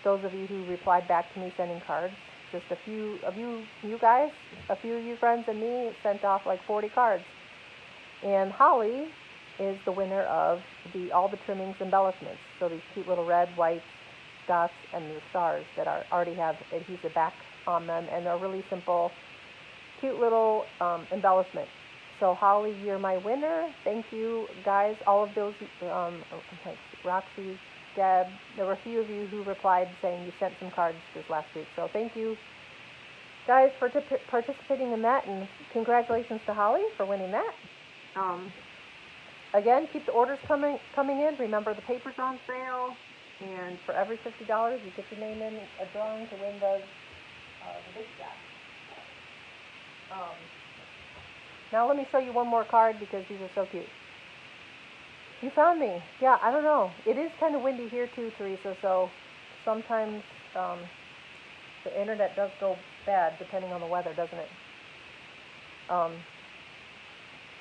those of you who replied back to me sending cards, just a few of you guys, a few of you friends and me sent off like 40 cards. And Holly is the winner of all the trimmings embellishments. So these cute little red, white dots and the stars that already have adhesive back on them, and they're really simple, cute little embellishments. So Holly, you're my winner. Thank you, guys. All of those, Roxy, Deb, there were a few of you who replied saying you sent some cards this last week. So thank you guys, for participating in that, and congratulations to Holly for winning that. Again, keep the orders coming in. Remember, the paper's on sale, and for every $50, you get your name in a drawing to win the big jack. Now let me show you one more card because these are so cute. You found me. Yeah, I don't know. It is kind of windy here too, Teresa, so sometimes the internet does go bad depending on the weather, doesn't it?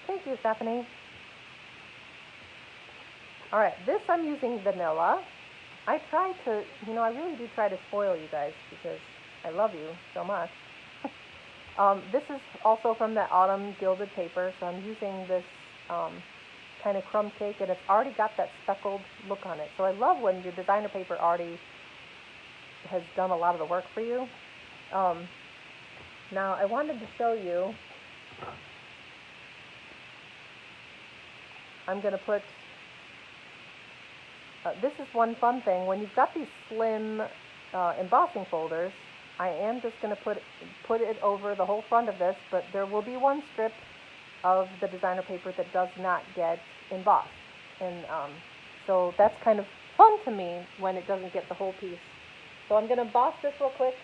Thank you, Stephanie. All right, this I'm using vanilla. I try to, I really do try to spoil you guys because I love you so much. This is also from that autumn gilded paper, so I'm using this kind of crumb cake, and it's already got that speckled look on it. So I love when your designer paper already has done a lot of the work for you. Now I wanted to show you, I'm going to put, this is one fun thing, when you've got these slim embossing folders, I am just going to put it over the whole front of this, but there will be one strip of the designer paper that does not get embossed. And so that's kind of fun to me when it doesn't get the whole piece. So I'm going to emboss this real quick.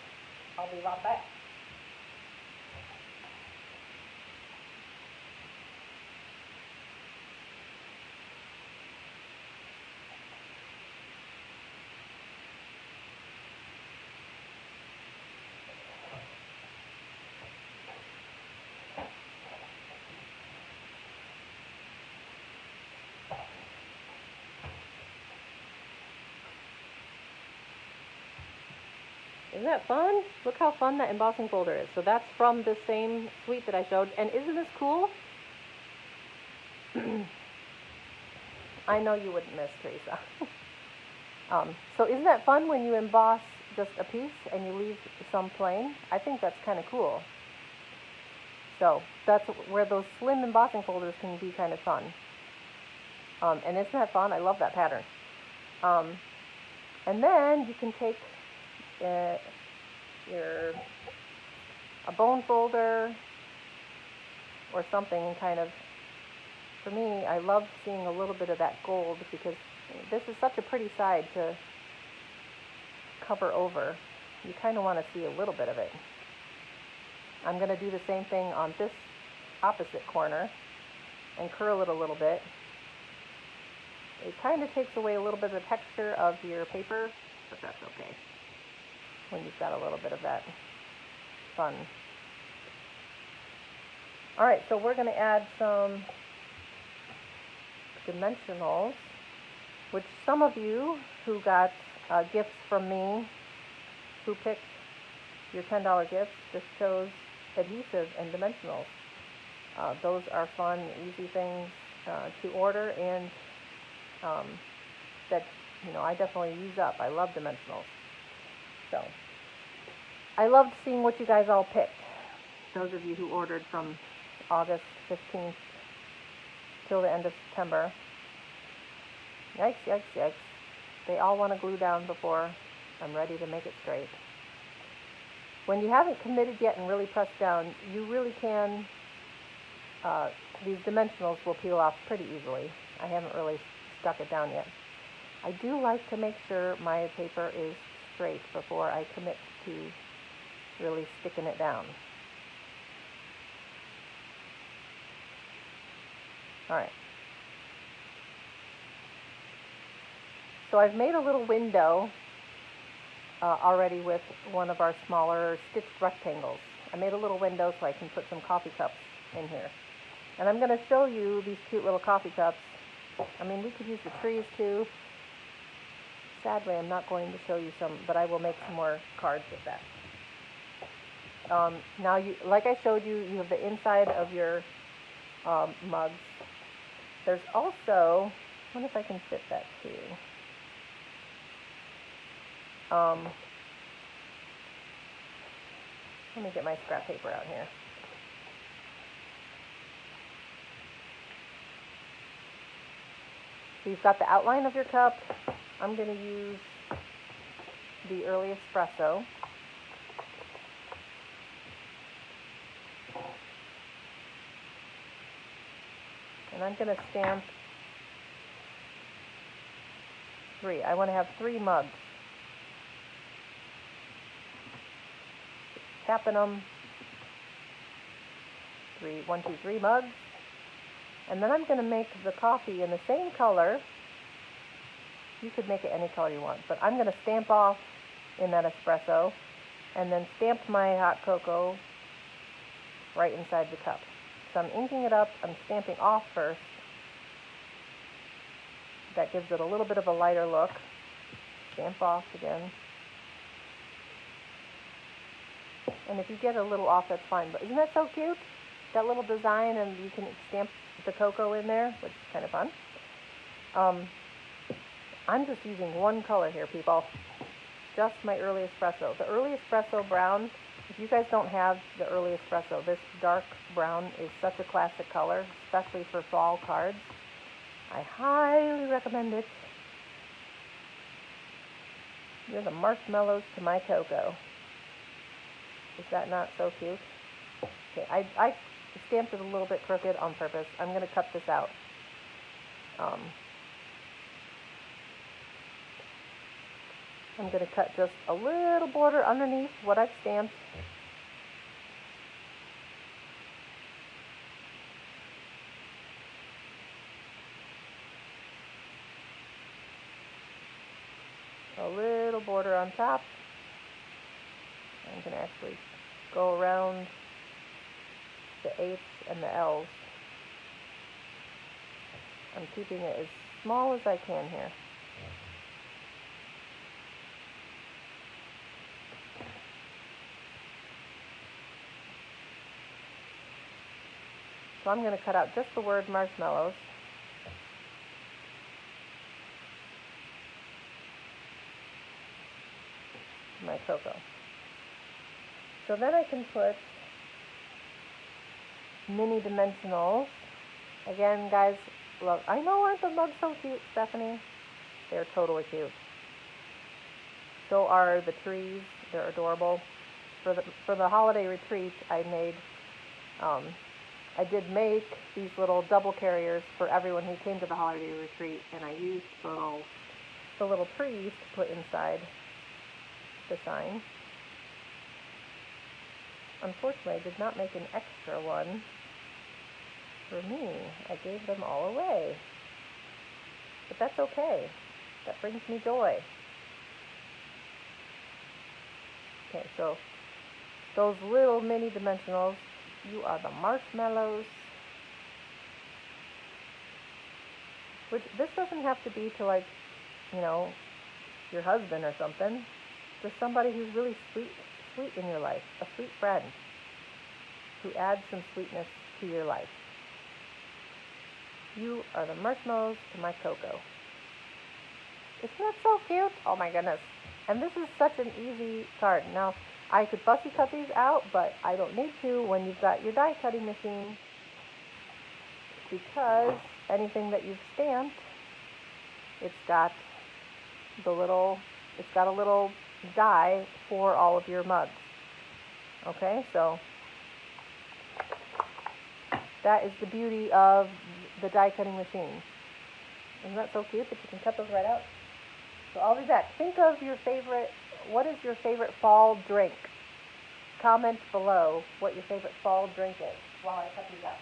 I'll be right back. Isn't that fun? Look how fun that embossing folder is. So that's from the same suite that I showed. And isn't this cool? I know you wouldn't miss Teresa. So isn't that fun when you emboss just a piece and you leave some plain? I think that's kind of cool. So that's where those slim embossing folders can be kind of fun. And isn't that fun? I love that pattern. And then you can take a bone folder or something and kind of, for me, I love seeing a little bit of that gold because this is such a pretty side to cover over. You kind of want to see a little bit of it. I'm going to do the same thing on this opposite corner and curl it a little bit. It kind of takes away a little bit of the texture of your paper, but that's okay when you've got a little bit of that fun. All right, so we're going to add some dimensionals, which some of you who got gifts from me, who picked your $10 gifts, just chose adhesive and dimensionals. Those are fun, easy things to order, and that I definitely use up. I love dimensionals. So I loved seeing what you guys all picked. Those of you who ordered from August 15th till the end of September. Yikes, yikes, yikes. They all want to glue down before I'm ready to make it straight. When you haven't committed yet and really pressed down, you really can, these dimensionals will peel off pretty easily. I haven't really stuck it down yet. I do like to make sure my paper is straight before I commit to really sticking it down. All right. So I've made a little window already with one of our smaller stitched rectangles. I made a little window so I can put some coffee cups in here. And I'm going to show you these cute little coffee cups. I mean, we could use the trees too. Sadly, I'm not going to show you some, but I will make some more cards with that. Now, like I showed you, you have the inside of your mugs. There's also, I wonder if I can fit that too. Let me get my scrap paper out here. So you've got the outline of your cup. I'm going to use the early espresso. And I'm going to stamp 3. I want to have 3 mugs. Tapping them. 1, 2, 3 mugs. And then I'm going to make the coffee in the same color. You could make it any color you want, but I'm going to stamp off in that espresso and then stamp my hot cocoa right inside the cup. So I'm inking it up, I'm stamping off first. That gives it a little bit of a lighter look. Stamp off again. And if you get a little off, that's fine. But isn't that so cute? That little design, and you can stamp the cocoa in there, which is kind of fun. I'm just using one color here, people. Just my early espresso. The early espresso brown, if you guys don't have the early espresso, this dark brown is such a classic color, especially for fall cards. I highly recommend it. You're the marshmallows to my cocoa. Is that not so cute? Okay, I stamped it a little bit crooked on purpose. I'm going to cut this out. I'm going to cut just a little border underneath what I've stamped. A little border on top. I'm going to actually go around the H's and the L's. I'm keeping it as small as I can here. So I'm going to cut out just the word marshmallows. My cocoa. So then I can put mini dimensionals. Again, guys, look, I know, aren't the mugs so cute, Stephanie? They're totally cute. So are the trees. They're adorable. For the holiday retreat, I did make these little double carriers for everyone who came to the holiday retreat, and I used the little trees to put inside the sign. Unfortunately, I did not make an extra one for me. I gave them all away. But that's okay. That brings me joy. Okay, so those little mini dimensionals, you are the marshmallows. Which, this doesn't have to be to, like, you know, your husband or something. Just somebody who's really sweet in your life. A sweet friend who adds some sweetness to your life. You are the marshmallows to my cocoa. Isn't that so cute? Oh my goodness. And this is such an easy card. Now, I could fussy cut these out, but I don't need to when you've got your die cutting machine, because anything that you've stamped, it's got a little die for all of your mugs. Okay, so that is the beauty of the die cutting machine. Isn't that so cute that you can cut those right out? So I'll be back. Think of your favorite, what is your favorite fall drink? Comment below what your favorite fall drink is while I cut these out.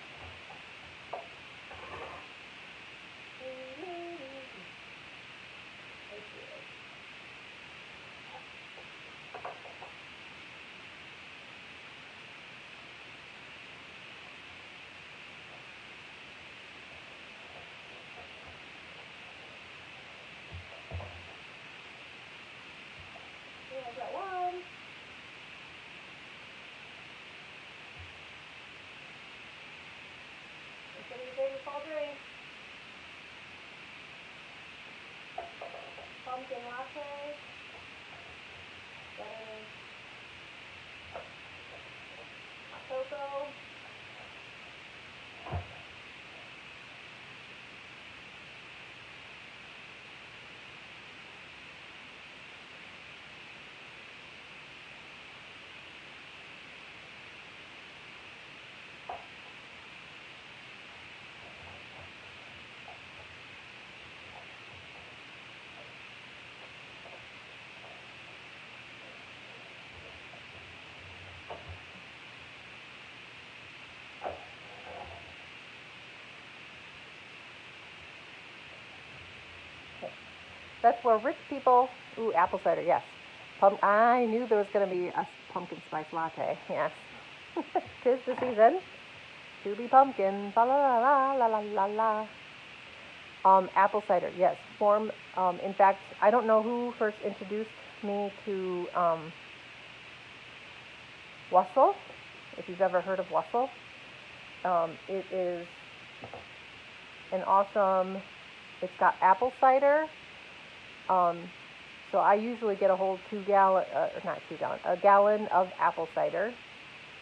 I've got one. What's your favorite fall drink? Pumpkin latte. Hot cocoa. That's for rich people. Ooh, apple cider, yes. I knew there was going to be a pumpkin spice latte, yes. 'Tis the season to be pumpkin, la la la la la la la. Apple cider, yes. In fact, I don't know who first introduced me to wassail, if you've ever heard of wassail. It is an awesome, it's got apple cider. So I usually get a whole a gallon of apple cider,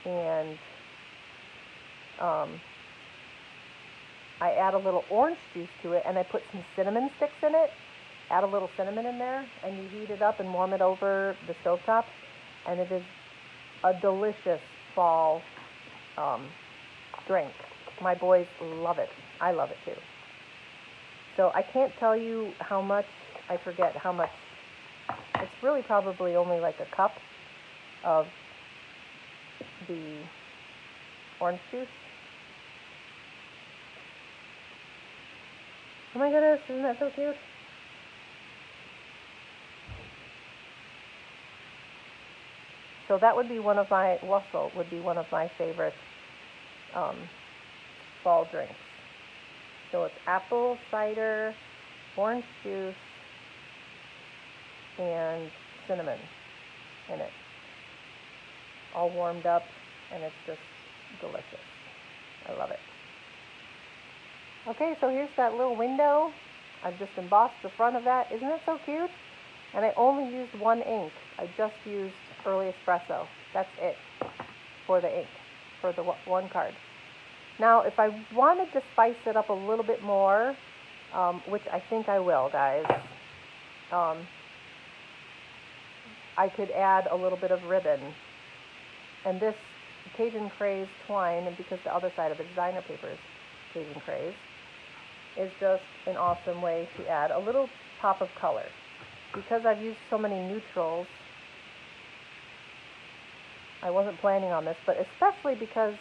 and I add a little orange juice to it, and I put some cinnamon sticks in it. Add a little cinnamon in there, and you heat it up and warm it over the stovetop, and it is a delicious fall drink. My boys love it. I love it too. So I can't tell you how much, I forget how much. It's really probably only like a cup of the orange juice. Oh my goodness, isn't that so cute? So that would be wassail would be one of my favorite fall drinks. So it's apple cider, orange juice, and cinnamon in it. All warmed up, and it's just delicious. I love it. Okay, so here's that little window. I've just embossed the front of that. Isn't that so cute? And I only used one ink. I just used Early Espresso. That's it for the ink, for the one card. Now, if I wanted to spice it up a little bit more, which I think I will, guys, I could add a little bit of ribbon. And this Cajun Craze twine, and because the other side of the designer paper is Cajun Craze, is just an awesome way to add a little pop of color. Because I've used so many neutrals, I wasn't planning on this, but especially because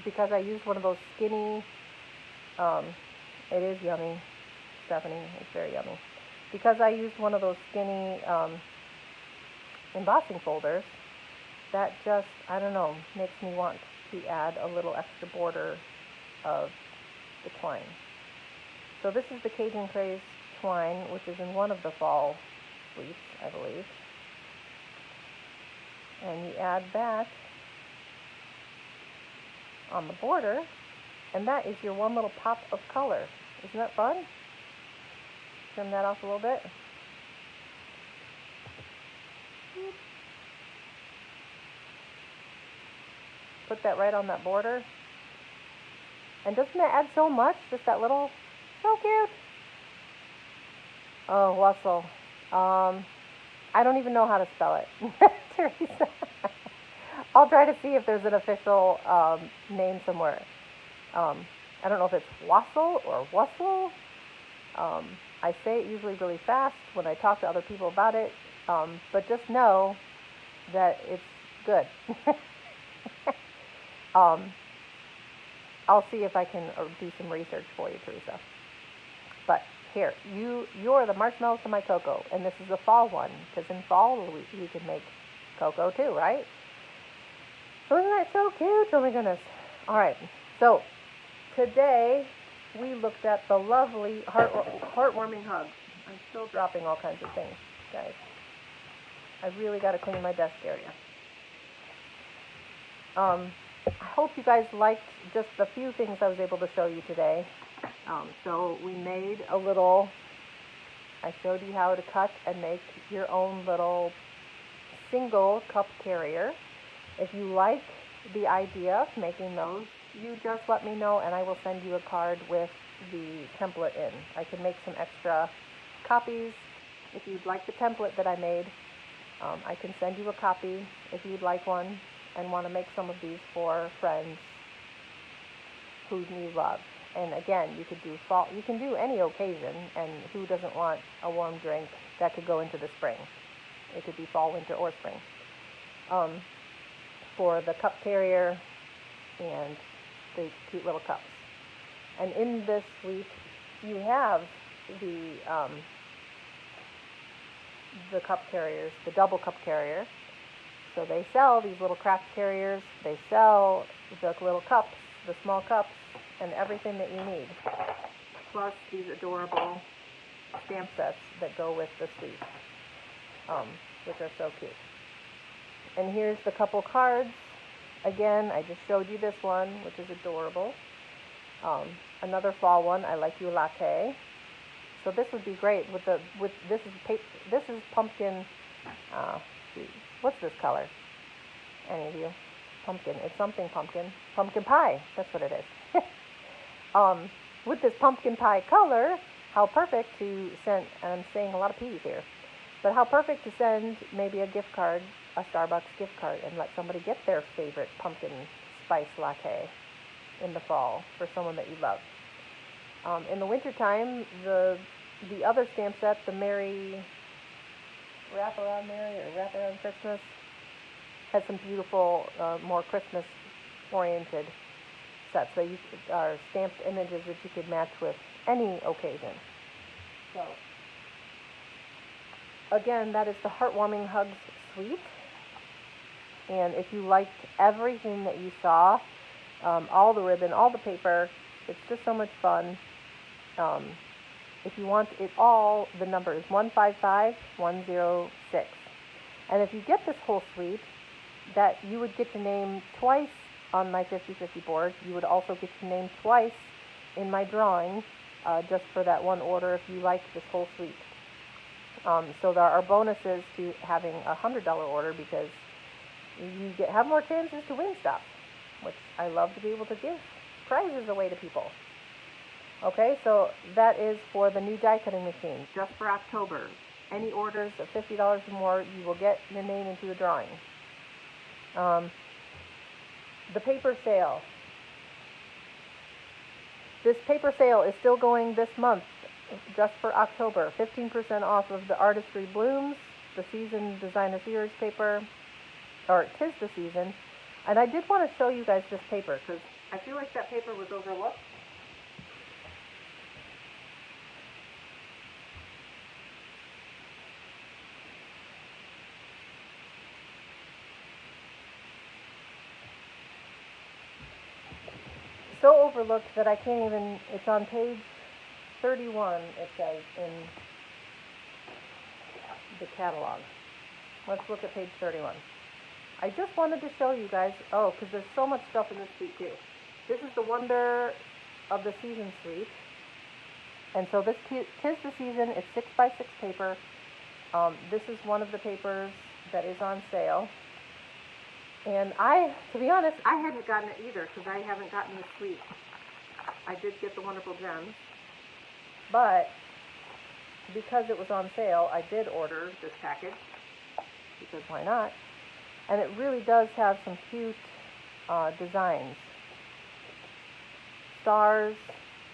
because I used one of those skinny, it is yummy, Stephanie, it's very yummy. Because I used one of those skinny embossing folders, that just, I don't know, makes me want to add a little extra border of the twine. So this is the Cajun Craze twine, which is in one of the fall suites, I believe. And you add that on the border, and that is your one little pop of color. Isn't that fun? Trim that off a little bit. Put that right on that border. And doesn't that add so much? Just that little, so cute. Oh, wassail. I don't even know how to spell it, Teresa. I'll try to see if there's an official name somewhere. I don't know if it's wassail or wassail. I say it usually really fast when I talk to other people about it, but just know that it's good. I'll see if I can do some research for you, Teresa. But here, you're the marshmallows to my cocoa, and this is a fall one, because in fall we can make cocoa too, right? So isn't that so cute? Oh my goodness. All right, so today we looked at the lovely heartwarming hugs. I'm still dropping all kinds of things, guys. I really got to clean my desk area. I hope you guys liked just the few things I was able to show you today. So we made a little, I showed you how to cut and make your own little single cup carrier. If you like the idea of making those, you just let me know and I will send you a card with the template in. I can make some extra copies. If you'd like the template that I made, I can send you a copy if you'd like one and want to make some of these for friends who you love. And again, you could do fall, you can do any occasion, and who doesn't want a warm drink that could go into the spring? It could be fall, winter, or spring. For the cup carrier and the cute little cups. And in this suite, you have the the cup carriers, the double cup carrier. So they sell these little craft carriers, they sell the little cups, the small cups, and everything that you need. Plus these adorable stamp sets that go with the suite, which are so cute. And here's the couple cards. Again, I just showed you this one, which is adorable. Another fall one, I Like You Latte. So this would be great with this is pumpkin. What's this color? Any of you? Pumpkin. It's something pumpkin. Pumpkin pie. That's what it is. With this pumpkin pie color, how perfect to send, and I'm saying a lot of P's here, but how perfect to send maybe a gift card, a Starbucks gift card, and let somebody get their favorite pumpkin spice latte in the fall for someone that you love. In the wintertime, the other stamp set, the Merry Wraparound Merry or Wraparound Christmas, has some beautiful, more Christmas-oriented sets that are stamped images that you could match with any occasion. So, again, that is the Heartwarming Hugs Suite. And if you liked everything that you saw, all the ribbon, all the paper, it's just so much fun. If you want it all, the number is 155106. And if you get this whole suite, that you would get to name twice on my 50/50 board. You would also get to name twice in my drawing, just for that one order if you like this whole suite. So there are bonuses to having a $100 order because you have more chances to win stuff, which I love to be able to give prizes away to people. Okay, so that is for the new die cutting machine, just for October. Any orders of $50 or more, you will get your name into the drawing. The paper sale. This paper sale is still going this month, just for October. 15% off of the Artistry Blooms, the Season Designer Series paper, or 'tis the season. And I did want to show you guys this paper, because I feel like that paper was overlooked. So overlooked that I can't even, it's on page 31, it says, in the catalog. Let's look at page 31. I just wanted to show you guys, because there's so much stuff in this suite too. This is the Wonder of the Season suite. And so this tis the season, it's 6x6 paper. This is one of the papers that is on sale. And to be honest, I hadn't gotten it either because I haven't gotten the suite. I did get the Wonderful Gems, but because it was on sale, I did order this package, because why not? And it really does have some cute designs. Stars,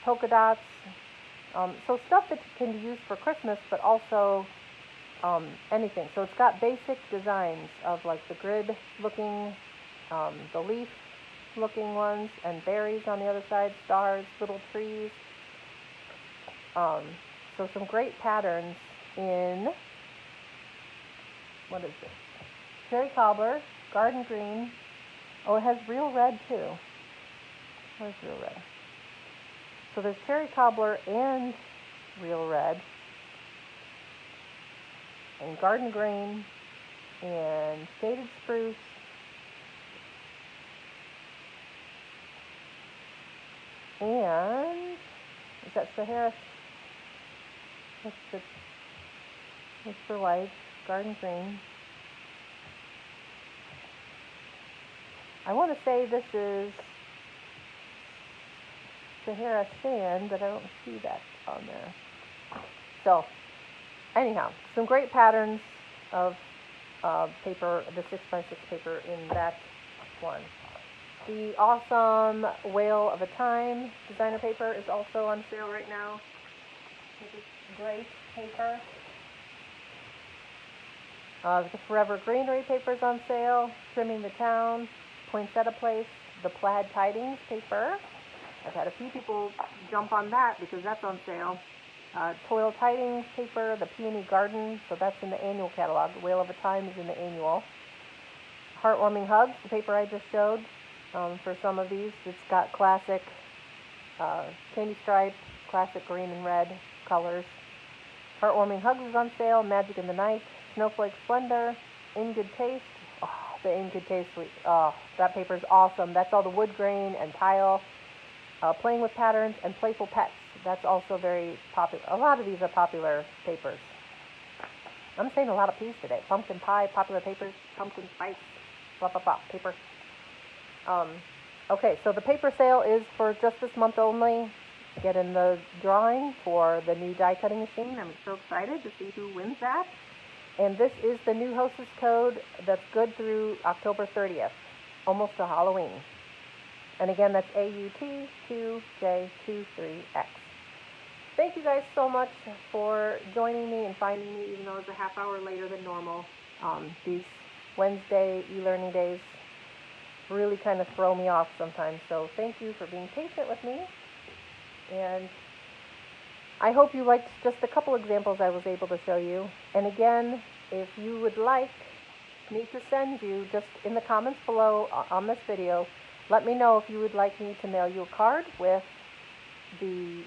polka dots, so stuff that can be used for Christmas, but also anything. So it's got basic designs of like the grid looking, the leaf looking ones, and berries on the other side, stars, little trees. So some great patterns in, what is this? Cherry cobbler, garden green. Oh, it has real red too. Where's real red? So there's cherry cobbler and real red, and garden green, and shaded spruce, and is that Sahara? That's the white, garden green. I want to say this is Sahara sand, but I don't see that on there. So, anyhow, some great patterns of paper, the 6x6 paper in that one. The awesome Whale of a Time designer paper is also on sale right now. This is great paper. The Forever Greenery paper is on sale. Trimming the Town, Poinsettia Place, the Plaid Tidings paper. I've had a few people jump on that because that's on sale. Toil Tidings paper, the Peony Garden, so that's in the annual catalog. The Whale of a Time is in the annual. Heartwarming Hugs, the paper I just showed. For some of these, it's got classic candy stripe, classic green and red colors. Heartwarming Hugs is on sale. Magic in the Night, Snowflake Splendor, In Good Taste. Oh, the In Good Taste, that paper is awesome. That's all the wood grain and tile. Playing with Patterns and Playful Pets. That's also very popular. A lot of these are popular papers. I'm saying a lot of P's today. Pumpkin pie, popular papers, pumpkin spice, blah, blah, blah, paper. Okay, so the paper sale is for just this month only. Get in the drawing for the new die cutting machine. I'm so excited to see who wins that. And this is the new hostess code that's good through October 30th, almost to Halloween. And again, that's AUT2J23X. Thank you guys so much for joining me and finding me, even though it's a half hour later than normal. These Wednesday e-learning days really kind of throw me off sometimes. So thank you for being patient with me. And I hope you liked just a couple examples I was able to show you. And again, if you would like me to send you, just in the comments below on this video, let me know if you would like me to mail you a card with the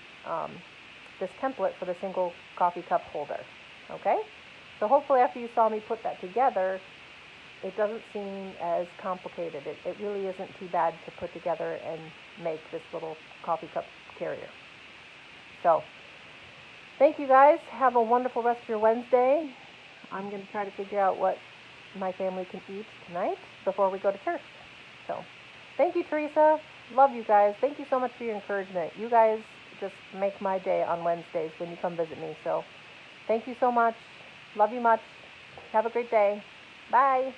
this template for the single coffee cup holder. Okay? So hopefully after you saw me put that together, it doesn't seem as complicated. It really isn't too bad to put together and make this little coffee cup carrier. So, thank you guys. Have a wonderful rest of your Wednesday. I'm going to try to figure out what my family can eat tonight before we go to church. So, thank you, Teresa. Love you guys. Thank you so much for your encouragement. You guys just make my day on Wednesdays when you come visit me. So, thank you so much. Love you much. Have a great day. Bye.